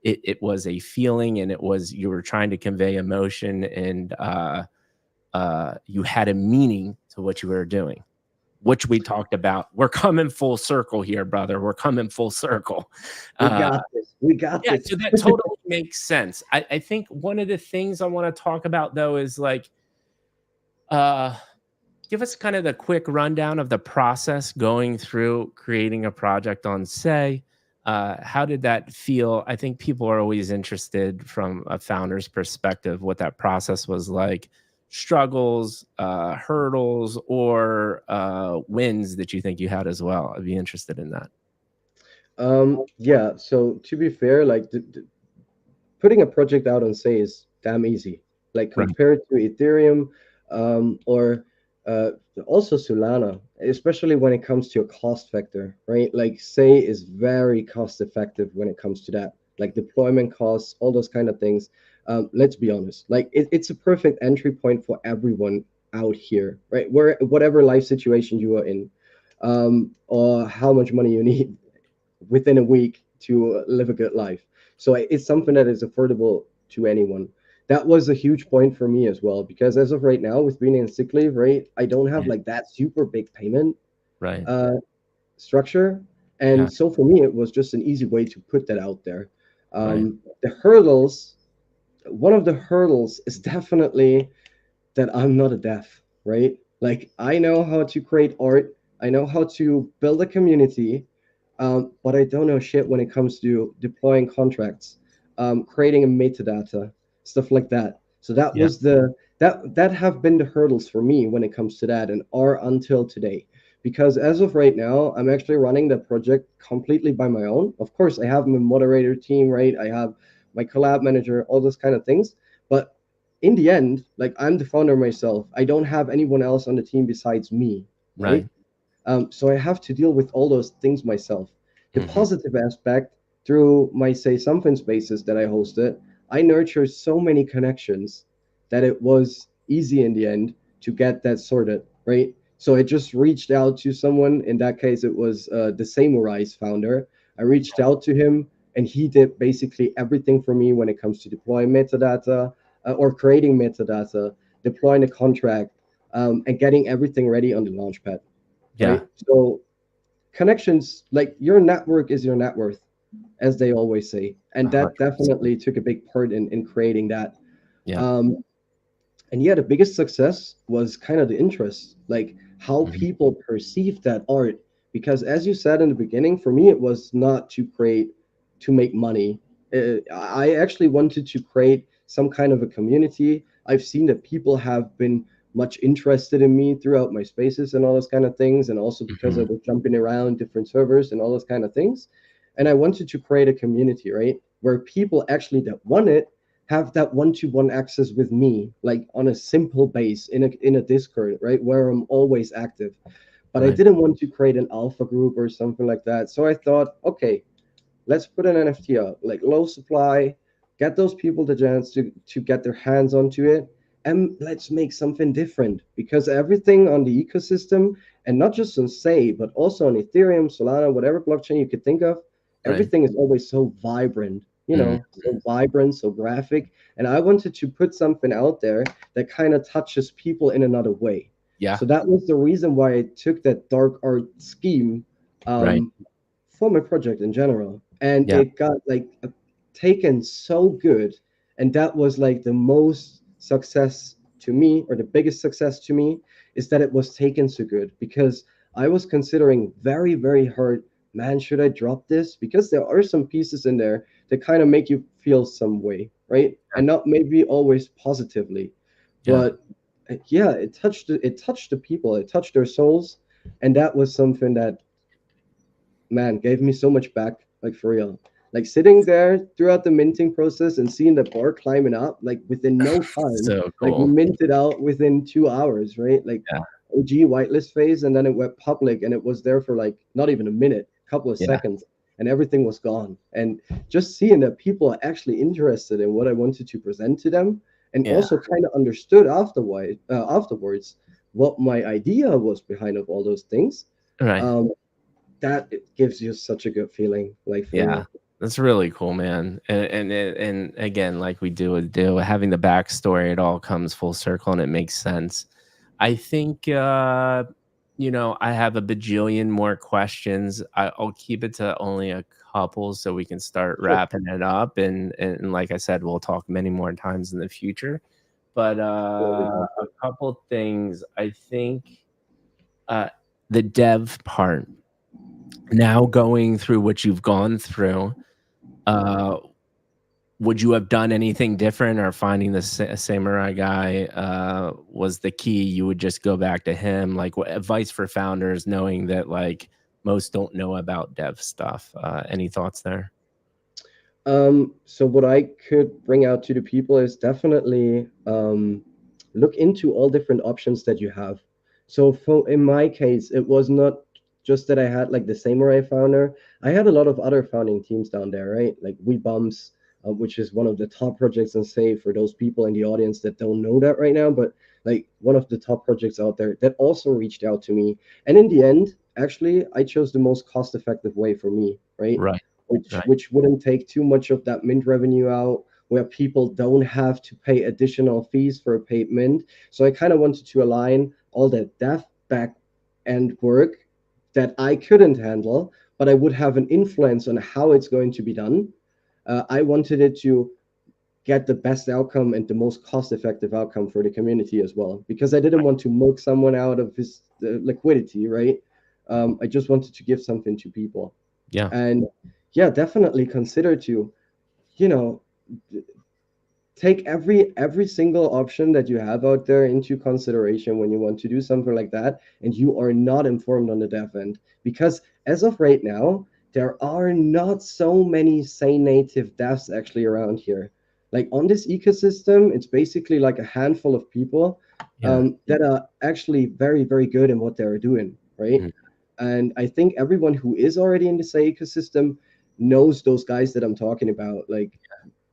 it was a feeling and it was you were trying to convey emotion and you had a meaning to what you were doing, which we talked about. We're coming full circle here, brother. We're coming full circle. we Uh, got this. We got yeah, this. so that totally makes sense. I think one of the things I want to talk about though is like uh give us kind of the quick rundown of the process going through creating a project on Say. How did that feel? I think people are always interested from a founder's perspective what that process was like, struggles, hurdles, or wins that you think you had as well. I'd be interested in that. Yeah. So to be fair, like putting a project out on Say is damn easy. Like Right, compared to Ethereum, or uh, also Solana, especially when it comes to a cost factor, right? Like Say is very cost effective when it comes to that, like deployment costs, all those kind of things. Let's be honest, like it's a perfect entry point for everyone out here, right? Where whatever life situation you are in, or how much money you need within a week to live a good life. So it's something that is affordable to anyone. That was a huge point for me as well, because as of right now, with being in sick leave, right, I don't have Yeah. like that super big payment Right. uh, structure. And Yeah. so for me, it was just an easy way to put that out there. Right. The hurdles, one of the hurdles is definitely that I'm not a dev, right? Like I know how to create art, I know how to build a community, but I don't know shit when it comes to deploying contracts, creating a metadata, stuff like that. So that Yeah. was that have been the hurdles for me when it comes to that, and are until today. Because as of right now, I'm actually running the project completely by my own. Of course, I have my moderator team, right? I have my collab manager, all those kind of things. But in the end, like I'm the founder myself. I don't have anyone else on the team besides me, right? Right. So I have to deal with all those things myself. The Hmm. positive aspect through my say something spaces that I hosted, I nurtured so many connections that it was easy in the end to get that sorted, right? So I just reached out to someone. In that case, it was the Samurai's founder. I reached out to him, and he did basically everything for me when it comes to deploying metadata or creating metadata, deploying a contract, and getting everything ready on the launchpad, Yeah. right? So connections, like your network is your net worth, as they always say, and that 100%. definitely took a big part in creating that. Yeah. Um, and yeah, the biggest success was kind of the interest, like how Hmm. people perceive that art. Because as you said in the beginning, for me, it was not to create to make money. I actually wanted to create some kind of a community. I've seen that people have been much interested in me throughout my spaces and all those kind of things, and also because I Hmm. was jumping around different servers and all those kind of things. And I wanted to create a community, right, where people actually that want it have that one-to-one access with me, like on a simple base in a Discord, right, where I'm always active. But I Right. didn't want to create an alpha group or something like that. So I thought, okay, let's put an NFT out, like low supply, get those people the chance to get their hands onto it, and let's make something different. Because everything on the ecosystem, and not just on Say, but also on Ethereum, Solana, whatever blockchain you could think of, Right. everything is always so vibrant, Mm. so vibrant, so graphic. And I wanted to put something out there that kind of touches people in another way. Yeah. So that was the reason why I took that dark art scheme Right. um, for my project in general, and Yeah. it got like taken so good. And that was like the most success to me, or the biggest success to me, is that it was taken so good, because I was considering very, very hard, man, should I drop this? Because there are some pieces in there that kind of make you feel some way, right? And not maybe always positively, Yeah. but yeah, it touched the people, it touched their souls. And that was something that, man, gave me so much back, like for real. Like sitting there throughout the minting process and seeing the bar climbing up, like within no time, So like we cool. minted out within 2 hours, right? Like Yeah. OG whitelist phase, and then it went public, and it was there for like not even a minute, a couple of Yeah. seconds, and everything was gone. And just seeing that people are actually interested in what I wanted to present to them, and Yeah. also kind of understood afterwards what my idea was behind of all those things. Right. Um, that it gives you such a good feeling, like for Yeah. real. That's really cool, man. And again, like we do, having the backstory, it all comes full circle and it makes sense. I think I have a bajillion more questions. I'll keep it to only a couple so we can start Sure. wrapping it up. And like I said, we'll talk many more times in the future. But Absolutely down a for it. couple things. I think uh, the dev part. Now going through what you've gone through, uh, would you have done anything different, or finding the samurai guy was the key? You would just go back to him. Like, what advice for founders, knowing that like most don't know about dev stuff? Any thoughts there? So what I could bring out to the people is definitely look into all different options that you have. So for in my case, it was not just that I had like the Samurai founder. I had a lot of other founding teams down there, right? Like We Bumps, which is one of the top projects in Say, for those people in the audience that don't know that right now, but like one of the top projects out there that also reached out to me. And in the end, actually, I chose the most cost-effective way for me, right? Right. Right. which wouldn't take too much of that mint revenue out, where people don't have to pay additional fees for a paid mint. So I kind of wanted to align all that dev back end work that I couldn't handle, but I would have an influence on how it's going to be done. I wanted it to get the best outcome and the most cost effective outcome for the community as well, because I didn't want to milk someone out of his liquidity, right? I just wanted to give something to people. Yeah. And yeah, definitely consider to, you know, take every single option that you have out there into consideration when you want to do something like that and you are not informed on the dev end, because as of right now there are not so many say native devs actually around here. Like on this ecosystem, it's basically like a handful of people Yeah. that are actually very good in what they're doing, right? Mhm. And I think everyone who is already in this ecosystem knows those guys that I'm talking about. Like,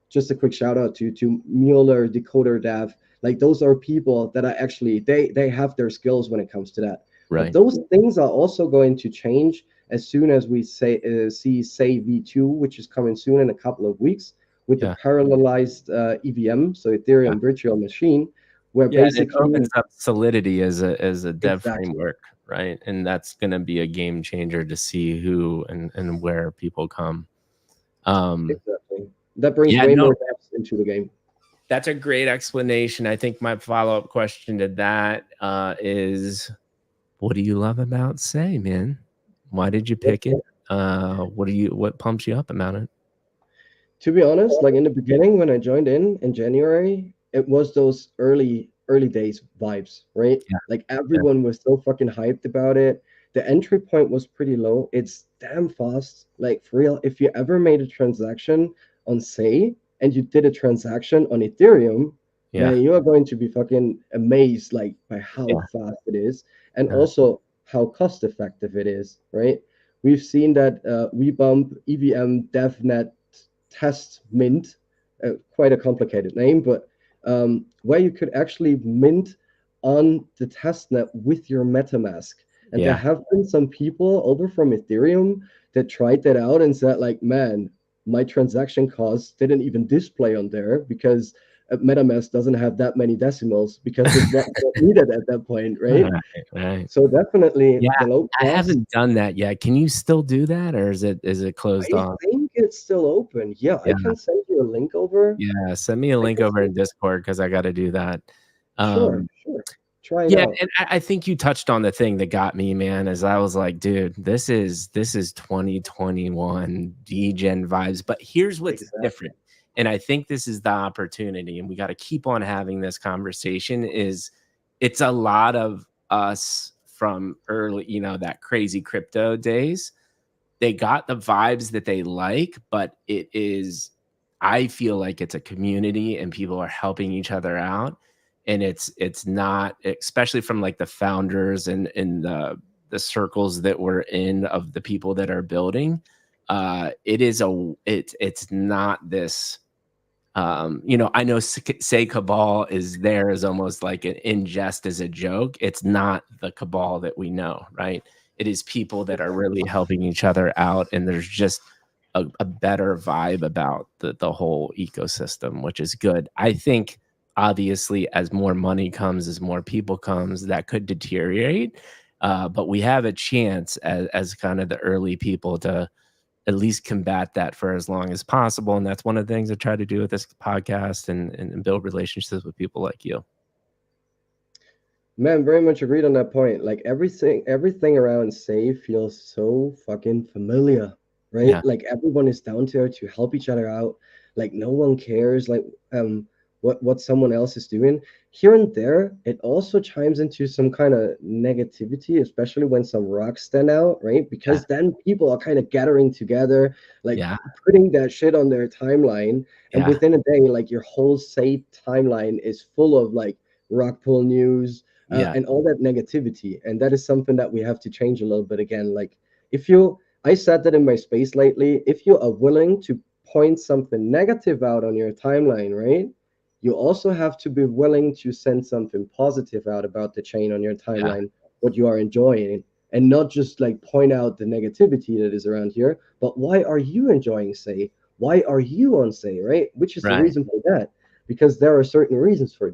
just a quick shout out to Mueller, Decoder Dev. Like those are people that are actually they have their skills when it comes to that. But Right. those things are also going to change as soon as we see say V2, which is coming soon in a couple of weeks with the Yeah. parallelized EVM, so Yeah. Ethereum Virtual Machine, where Yeah, and it basically opens up Solidity as a dev exactly framework, right? And that's gonna be a game changer to see who and where people come. exactly that brings Yeah, way no, more depth into the game. that's a great explanation. I think my follow-up question to that is, what do you love about Say, man? Why did you pick it? What pumps you up about it? To be honest, like in the beginning when I joined in January, it was those early days vibes, right? Yeah, Like yeah, everyone was so fucking hyped about it. The entry point was pretty low. It's damn fast. Like for real, if you ever made a transaction on Say and you did a transaction on Ethereum, yeah, man, you are going to be fucking amazed like by how yeah, fast it is and yeah, also how cost effective it is, right? We've seen that we bump EVM DevNet test mint, quite a complicated name, but where you could actually mint on the testnet with your MetaMask. And there yeah, have been some people over from Ethereum that tried that out and said, like, man, my transaction costs didn't even display on there because MetaMask doesn't have that many decimals because it wasn't needed at that point, right? right, right. So definitely Yeah, the low I cost. haven't done that yet. Can you still do that, or is it closed I off? think it's still open. Yeah, I Yeah, can send you a link over. yeah, send me a I link can over send in Discord because I gotta do that. Sure, Um, sure. Try it yeah, out. and I think you touched on the thing that got me, man, is I was like, "Dude, this is 2021 degen vibes," but here's what's Exactly. different, and I think this is the opportunity, and we gotta keep on having this conversation, is it's a lot of us from early, that crazy crypto days. They got the vibes that they like, but it is, I feel like it's a community and people are helping each other out. And it's not, especially from like the founders and the circles that we're in of the people that are building. It's not this, I know say cabal is there as almost like an in jest as a joke. It's not the cabal that we know, right? It is people that are really helping each other out, and there's just a better vibe about the whole ecosystem, which is good. I think obviously as more money comes, as more people comes, that could deteriorate. But we have a chance as kind of the early people to at least combat that for as long as possible. And that's one of the things I try to do with this podcast and build relationships with people like you. Man, very much agreed on that point. Like everything around Save feels so fucking familiar, right? Yeah. Like everyone is down there to help each other out. Like no one cares like what someone else is doing. Here and there, it also chimes into some kind of negativity, especially when some rocks stand out, right? Yeah. Because then people are kind of gathering together, like Yeah. putting that shit on their timeline, and Yeah. within a day, like your whole Save timeline is full of like rock pool news Yeah. and all that negativity. And that is something that we have to change a little bit again. Like, if you, I said that in my space lately, if you are willing to point something negative out on your timeline, right? You also have to be willing to send something positive out about the chain on your Yeah. timeline, what you are enjoying. and not just like point out the negativity that is around here, but why are you enjoying Say? Why are you on Say, right? Which is the Right. reason for that? Because there are certain reasons for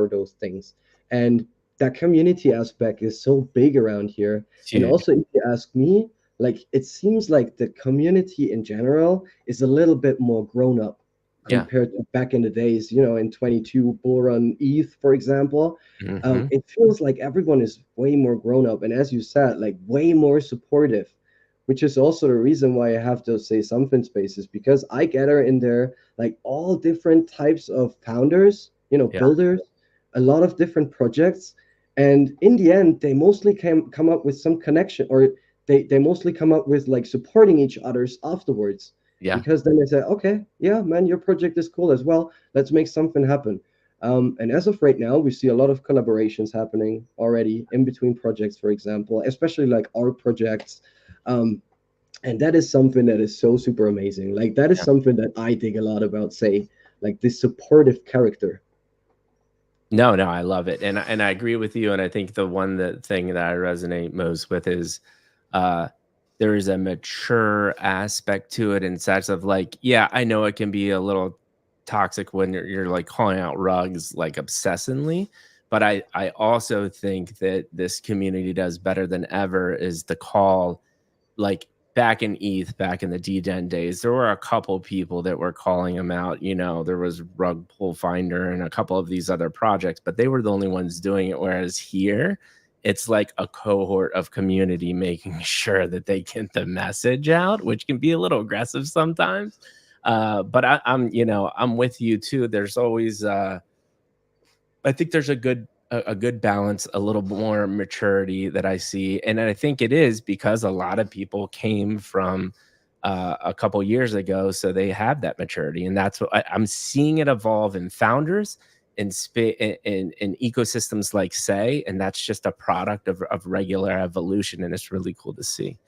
those things. And that community aspect is so big around here. It's And huge. also, if you ask me, like it seems like the community in general is a little bit more grown up Yeah. compared to back in the days, in 22 Bull Run ETH, for example. Hmm. It feels like everyone is way more grown up, and as you said, like way more supportive, which is also the reason why I have to say something spaces, because I gather in there like all different types of founders, Yeah. builders, a lot of different projects, and in the end, they mostly come up with some connection, or they mostly come up with like supporting each other's afterwards, Yeah. because then they say, okay, yeah, man, your project is cool as well. Let's make something happen. And as of right now, we see a lot of collaborations happening already in between projects, for example, especially like art projects. Um, and that is something that is so super amazing. Like that is Yeah. something that I dig a lot about, say, like this supportive character. No, no, I love it, and I agree with you. And I think the one that thing that I resonate most with is, uh, there is a mature aspect to it, in sense of like, yeah, I know it can be a little toxic when you're like calling out rugs like obsessively, but I also think that this community does better than ever is the call, like back in ETH, back in the DDEN days, there were a couple people that were calling him out. There was Rug Pull Finder and a couple of these other projects, but they were the only ones doing it. Whereas here, it's like a cohort of community making sure that they get the message out, which can be a little aggressive sometimes. But I'm with you too. There's always, I think there's a good balance, a little more maturity that I see, and I think it is because a lot of people came from, a couple years ago, so they have that maturity, and that's what I'm seeing it evolve in founders, in ecosystems like Say, and that's just a product of regular evolution, and it's really cool to see.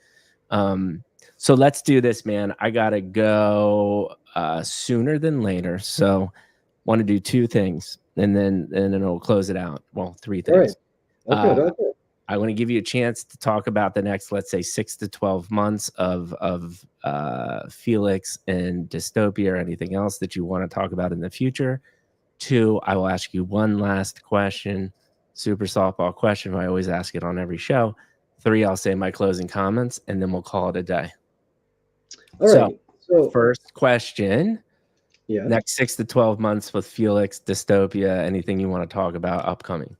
Um, so let's do this, man. I gotta go sooner than later, so want to do two things, and then it'll close it out. Well, three All right. things. Okay. Uh, Okay. I want to give you a chance to talk about the next, let's say, 6 to 12 months of Felix and Dystopia, or anything else that you want to talk about in the future. Two, I will ask you one last question, super softball question. I always ask it on every show. Three, I'll say my closing comments, and then we'll call it a day. All So, right. So first question. yeah. Next 6 to 12 months with Felix, Dystopia, anything you want to talk about upcoming?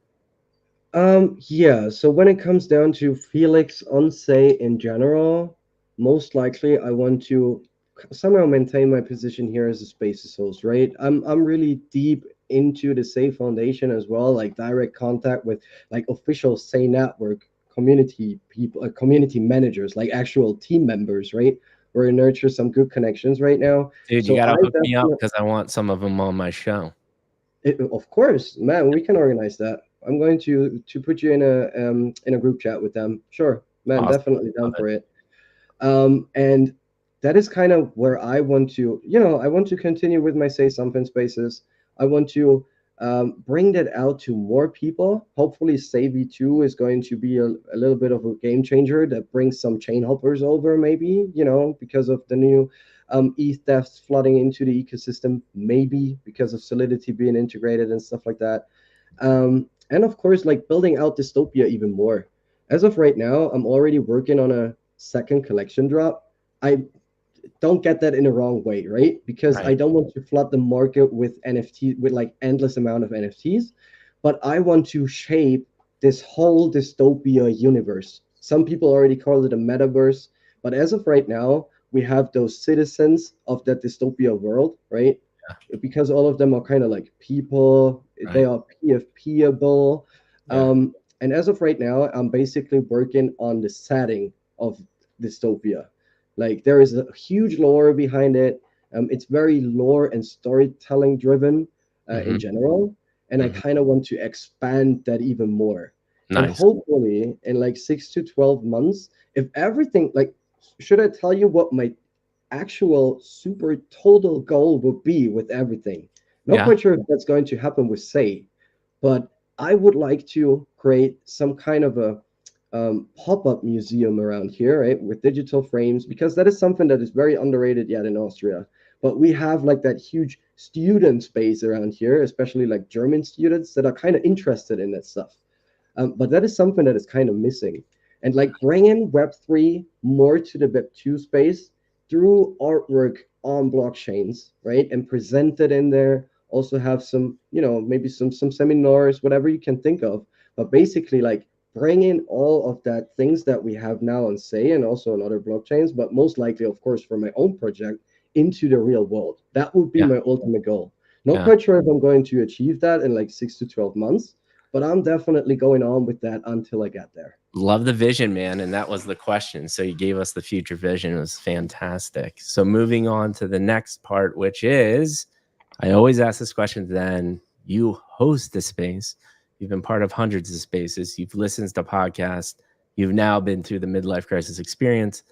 Yeah, so when it comes down to Felix on Say in general, most likely I want to somehow maintain my position here as a Spaces host, right? I'm really deep into the Say Foundation as well, like direct contact with like official Say network community people, community managers, like actual team members, right? We're nurture some good connections right now. Dude, you So I gotta hook me up definitely, because I want some of them on my show. of course, man, we can organize that. I'm going to put you in a group chat with them. Sure, man, Awesome. definitely down Love it. for it. And that is kind of where I want to, I want to continue with my Say Something spaces. I want to bring that out to more people. Hopefully, Say V2 is going to be a little bit of a game changer that brings some chain hoppers over, maybe, because of the new ETH thefts flooding into the ecosystem, maybe because of Solidity being integrated and stuff like that. And of course, like building out Dystopia even more. As of right now, I'm already working on a second collection drop. I don't get that in the wrong way, right? Because I Right. don't want to flood the market with NFT with like endless amount of NFTs, but I want to shape this whole dystopia universe. Some people already call it a metaverse, but as of right now, we have those citizens of that dystopia world, right? Yeah. Because all of them are kind of like people, they Right. are PFPable. Yeah. And as of right now, I'm basically working on the setting of dystopia. Like there is a huge lore behind it. It's very lore and storytelling driven in Hmm. general, and I Hmm. kind of want to expand that even more. And Nice. hopefully, in like 6 to 12 months, if everything like, should I tell you what my actual super total goal would be with everything? Not Yeah. quite sure if that's going to happen with Say, but I would like to create some kind of a pop-up museum around here, right, with digital frames, because that is something that is very underrated yet in Austria. But we have like that huge student space around here, especially like German students that are kind of interested in that stuff. But that is something that is kind of missing. And like bringing Web3 more to the Web2 space through artwork on blockchains, right? And present it in there. Also have some, maybe some seminars, whatever you can think of. But basically, like bring in all of that things that we have now on Say and also on other blockchains, but most likely, of course, for my own project into the real world. That would be Yeah. my ultimate goal. Not Yeah. quite sure if I'm going to achieve that in like 6 to 12 months, but I'm definitely going on with that until I get there. Love the vision, man. And that was the question. So you gave us the future vision. It was fantastic. So moving on to the next part, which is I always ask this question then. You host the space. You've been part of hundreds of spaces. You've listened to podcasts. You've now been through the midlife crisis experience.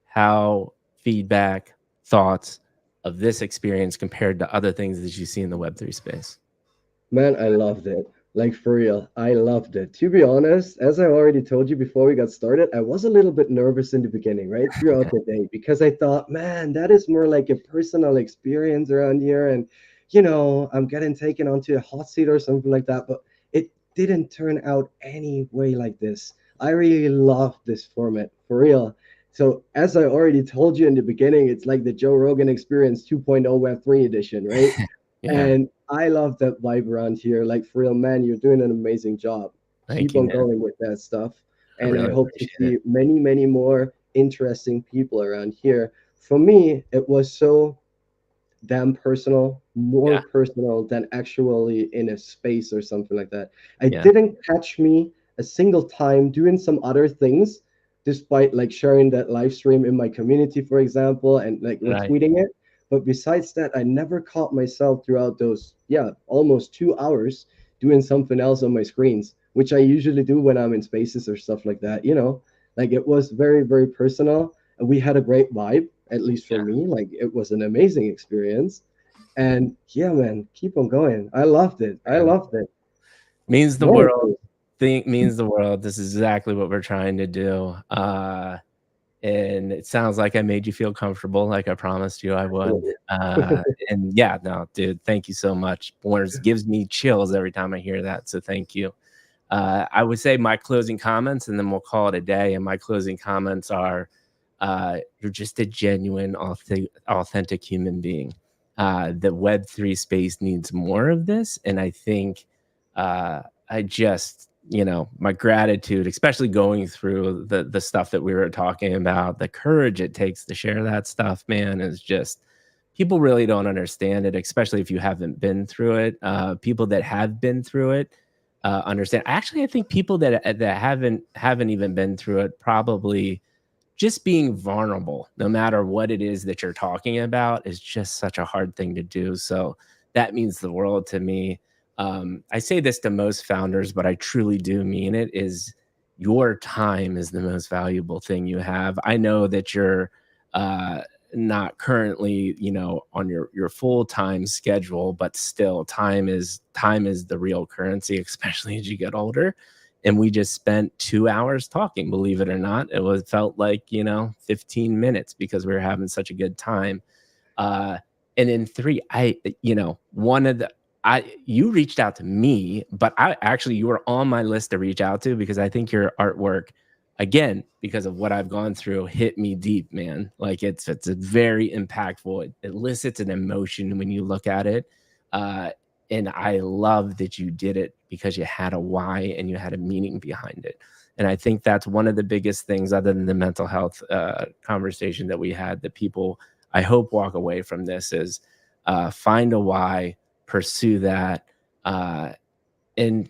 How feedback, thoughts of this experience compared to other things that you see in the Web3 space? Man, I loved it. Like for real, I loved it. To be honest, as I already told you before we got started, I was a little bit nervous in the beginning, right? Throughout the day, because I thought, man, that is more like a personal experience around here. And, I'm getting taken onto a hot seat or something like that. But it didn't turn out any way like this. I really love this format, for real. So, as I already told you in the beginning, it's like the Joe Rogan Experience 2.0 Web3 edition, right? Yeah. And I love that vibe around here. Like for real, man, you're doing an amazing job. Thank Keep you, on man. going with that stuff. I And I really hope to appreciate it. see many, many more interesting people around here. For me, it was so damn personal, more Yeah. personal than actually in a space or something like that. I Yeah. didn't catch me a single time doing some other things, despite like sharing that live stream in my community, for example, and like Right. retweeting it. But besides that, I never caught myself throughout those, yeah, almost 2 hours doing something else on my screens, which I usually do when I'm in spaces or stuff like that, Like it was very, very personal. And we had a great vibe, at least for Yeah. me. Like it was an amazing experience. And yeah, man, keep on going. I loved it. I Man. loved it. Means the world. Wonderful. Think means the world. This is exactly what we're trying to do. And it sounds like I made you feel comfortable, like I promised you I would. Absolutely. And yeah, no, dude, thank you so much. Boris gives me chills every time I hear that. So thank you. I would say my closing comments, and then we'll call it a day. And my closing comments are, you're just a genuine, authentic human being. The Web3 space needs more of this, and I think I just, my gratitude, especially going through the stuff that we were talking about, the courage it takes to share that stuff, man, is just people really don't understand it, especially if you haven't been through it. People that have been through it understand. Actually, I think people that haven't even been through it probably just being vulnerable, no matter what it is that you're talking about, is just such a hard thing to do. So that means the world to me. I say this to most founders, but I truly do mean it, is your time is the most valuable thing you have. I know that you're uh, not currently, on your full-time schedule, but still time is the real currency, especially as you get older. And we just spent 2 hours talking, believe it or not. Felt like 15 minutes because we were having such a good time. uh and in three, one of the I you reached out to me, but you were on my list to reach out to, because I think your artwork, again, because of what I've gone through, hit me deep, man. Like it's a very impactful. It elicits an emotion when you look at it. uh and I love that you did it because you had a why and you had a meaning behind it. And I think that's one of the biggest things, other than the mental health conversation that we had, that people, I hope, walk away from this is find a why, pursue that, uh, and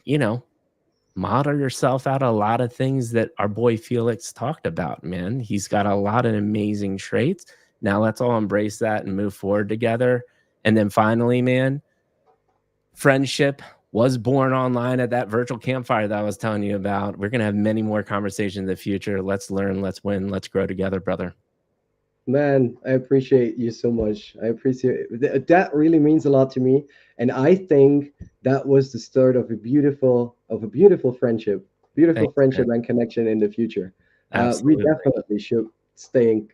model yourself out a lot of things that our boy Felix talked about. Man, he's got a lot of amazing traits. Now let's all embrace that and move forward together. And then finally, man, friendship was born online at that virtual campfire that I was telling you about. We're going to have many more conversations in the future. Let's learn, let's win, let's grow together, brother. Man, I appreciate you so much. I appreciate that really means a lot to me. And I think that was the start of a beautiful friendship. beautiful Thanks, friendship man. and connection in the future. We Absolutely. definitely should stay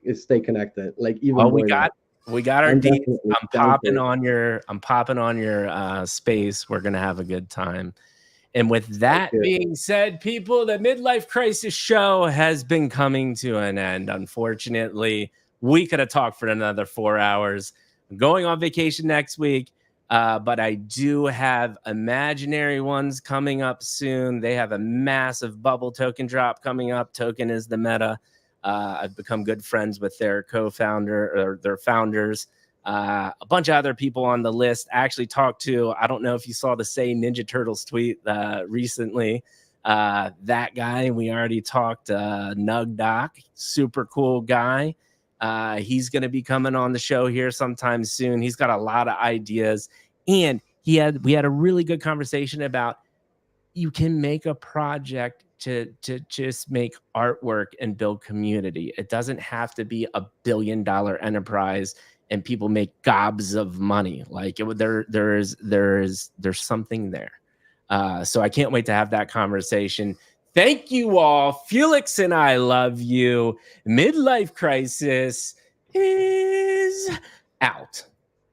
connected, like even Well, more now. we got our I'm dates. definitely I'm down for popping it. on your space. We're gonna have a good time. And with Sounds that good. being said, people, the Midlife Crisis show has been coming to an end. Unfortunately, we could have talked for another 4 hours. I'm going on vacation next week, but I do have imaginary ones coming up soon. They have a massive bubble token drop coming up. Token is the meta. I've become good friends with their co-founder or their founders. A bunch of other people on the list. I actually talked to, I don't know if you saw the Say Ninja Turtles tweet recently. That guy, we already talked, Nug Doc, super cool guy. He's going to be coming on the show here sometime soon. He's got a lot of ideas. And we had a really good conversation about you can make a project to just make artwork and build community. It doesn't have to be $1 billion enterprise and people make gobs of money. Like there's something there. So I can't wait to have that conversation. Thank you all. Felix and I love you. Midlife Crisis is out.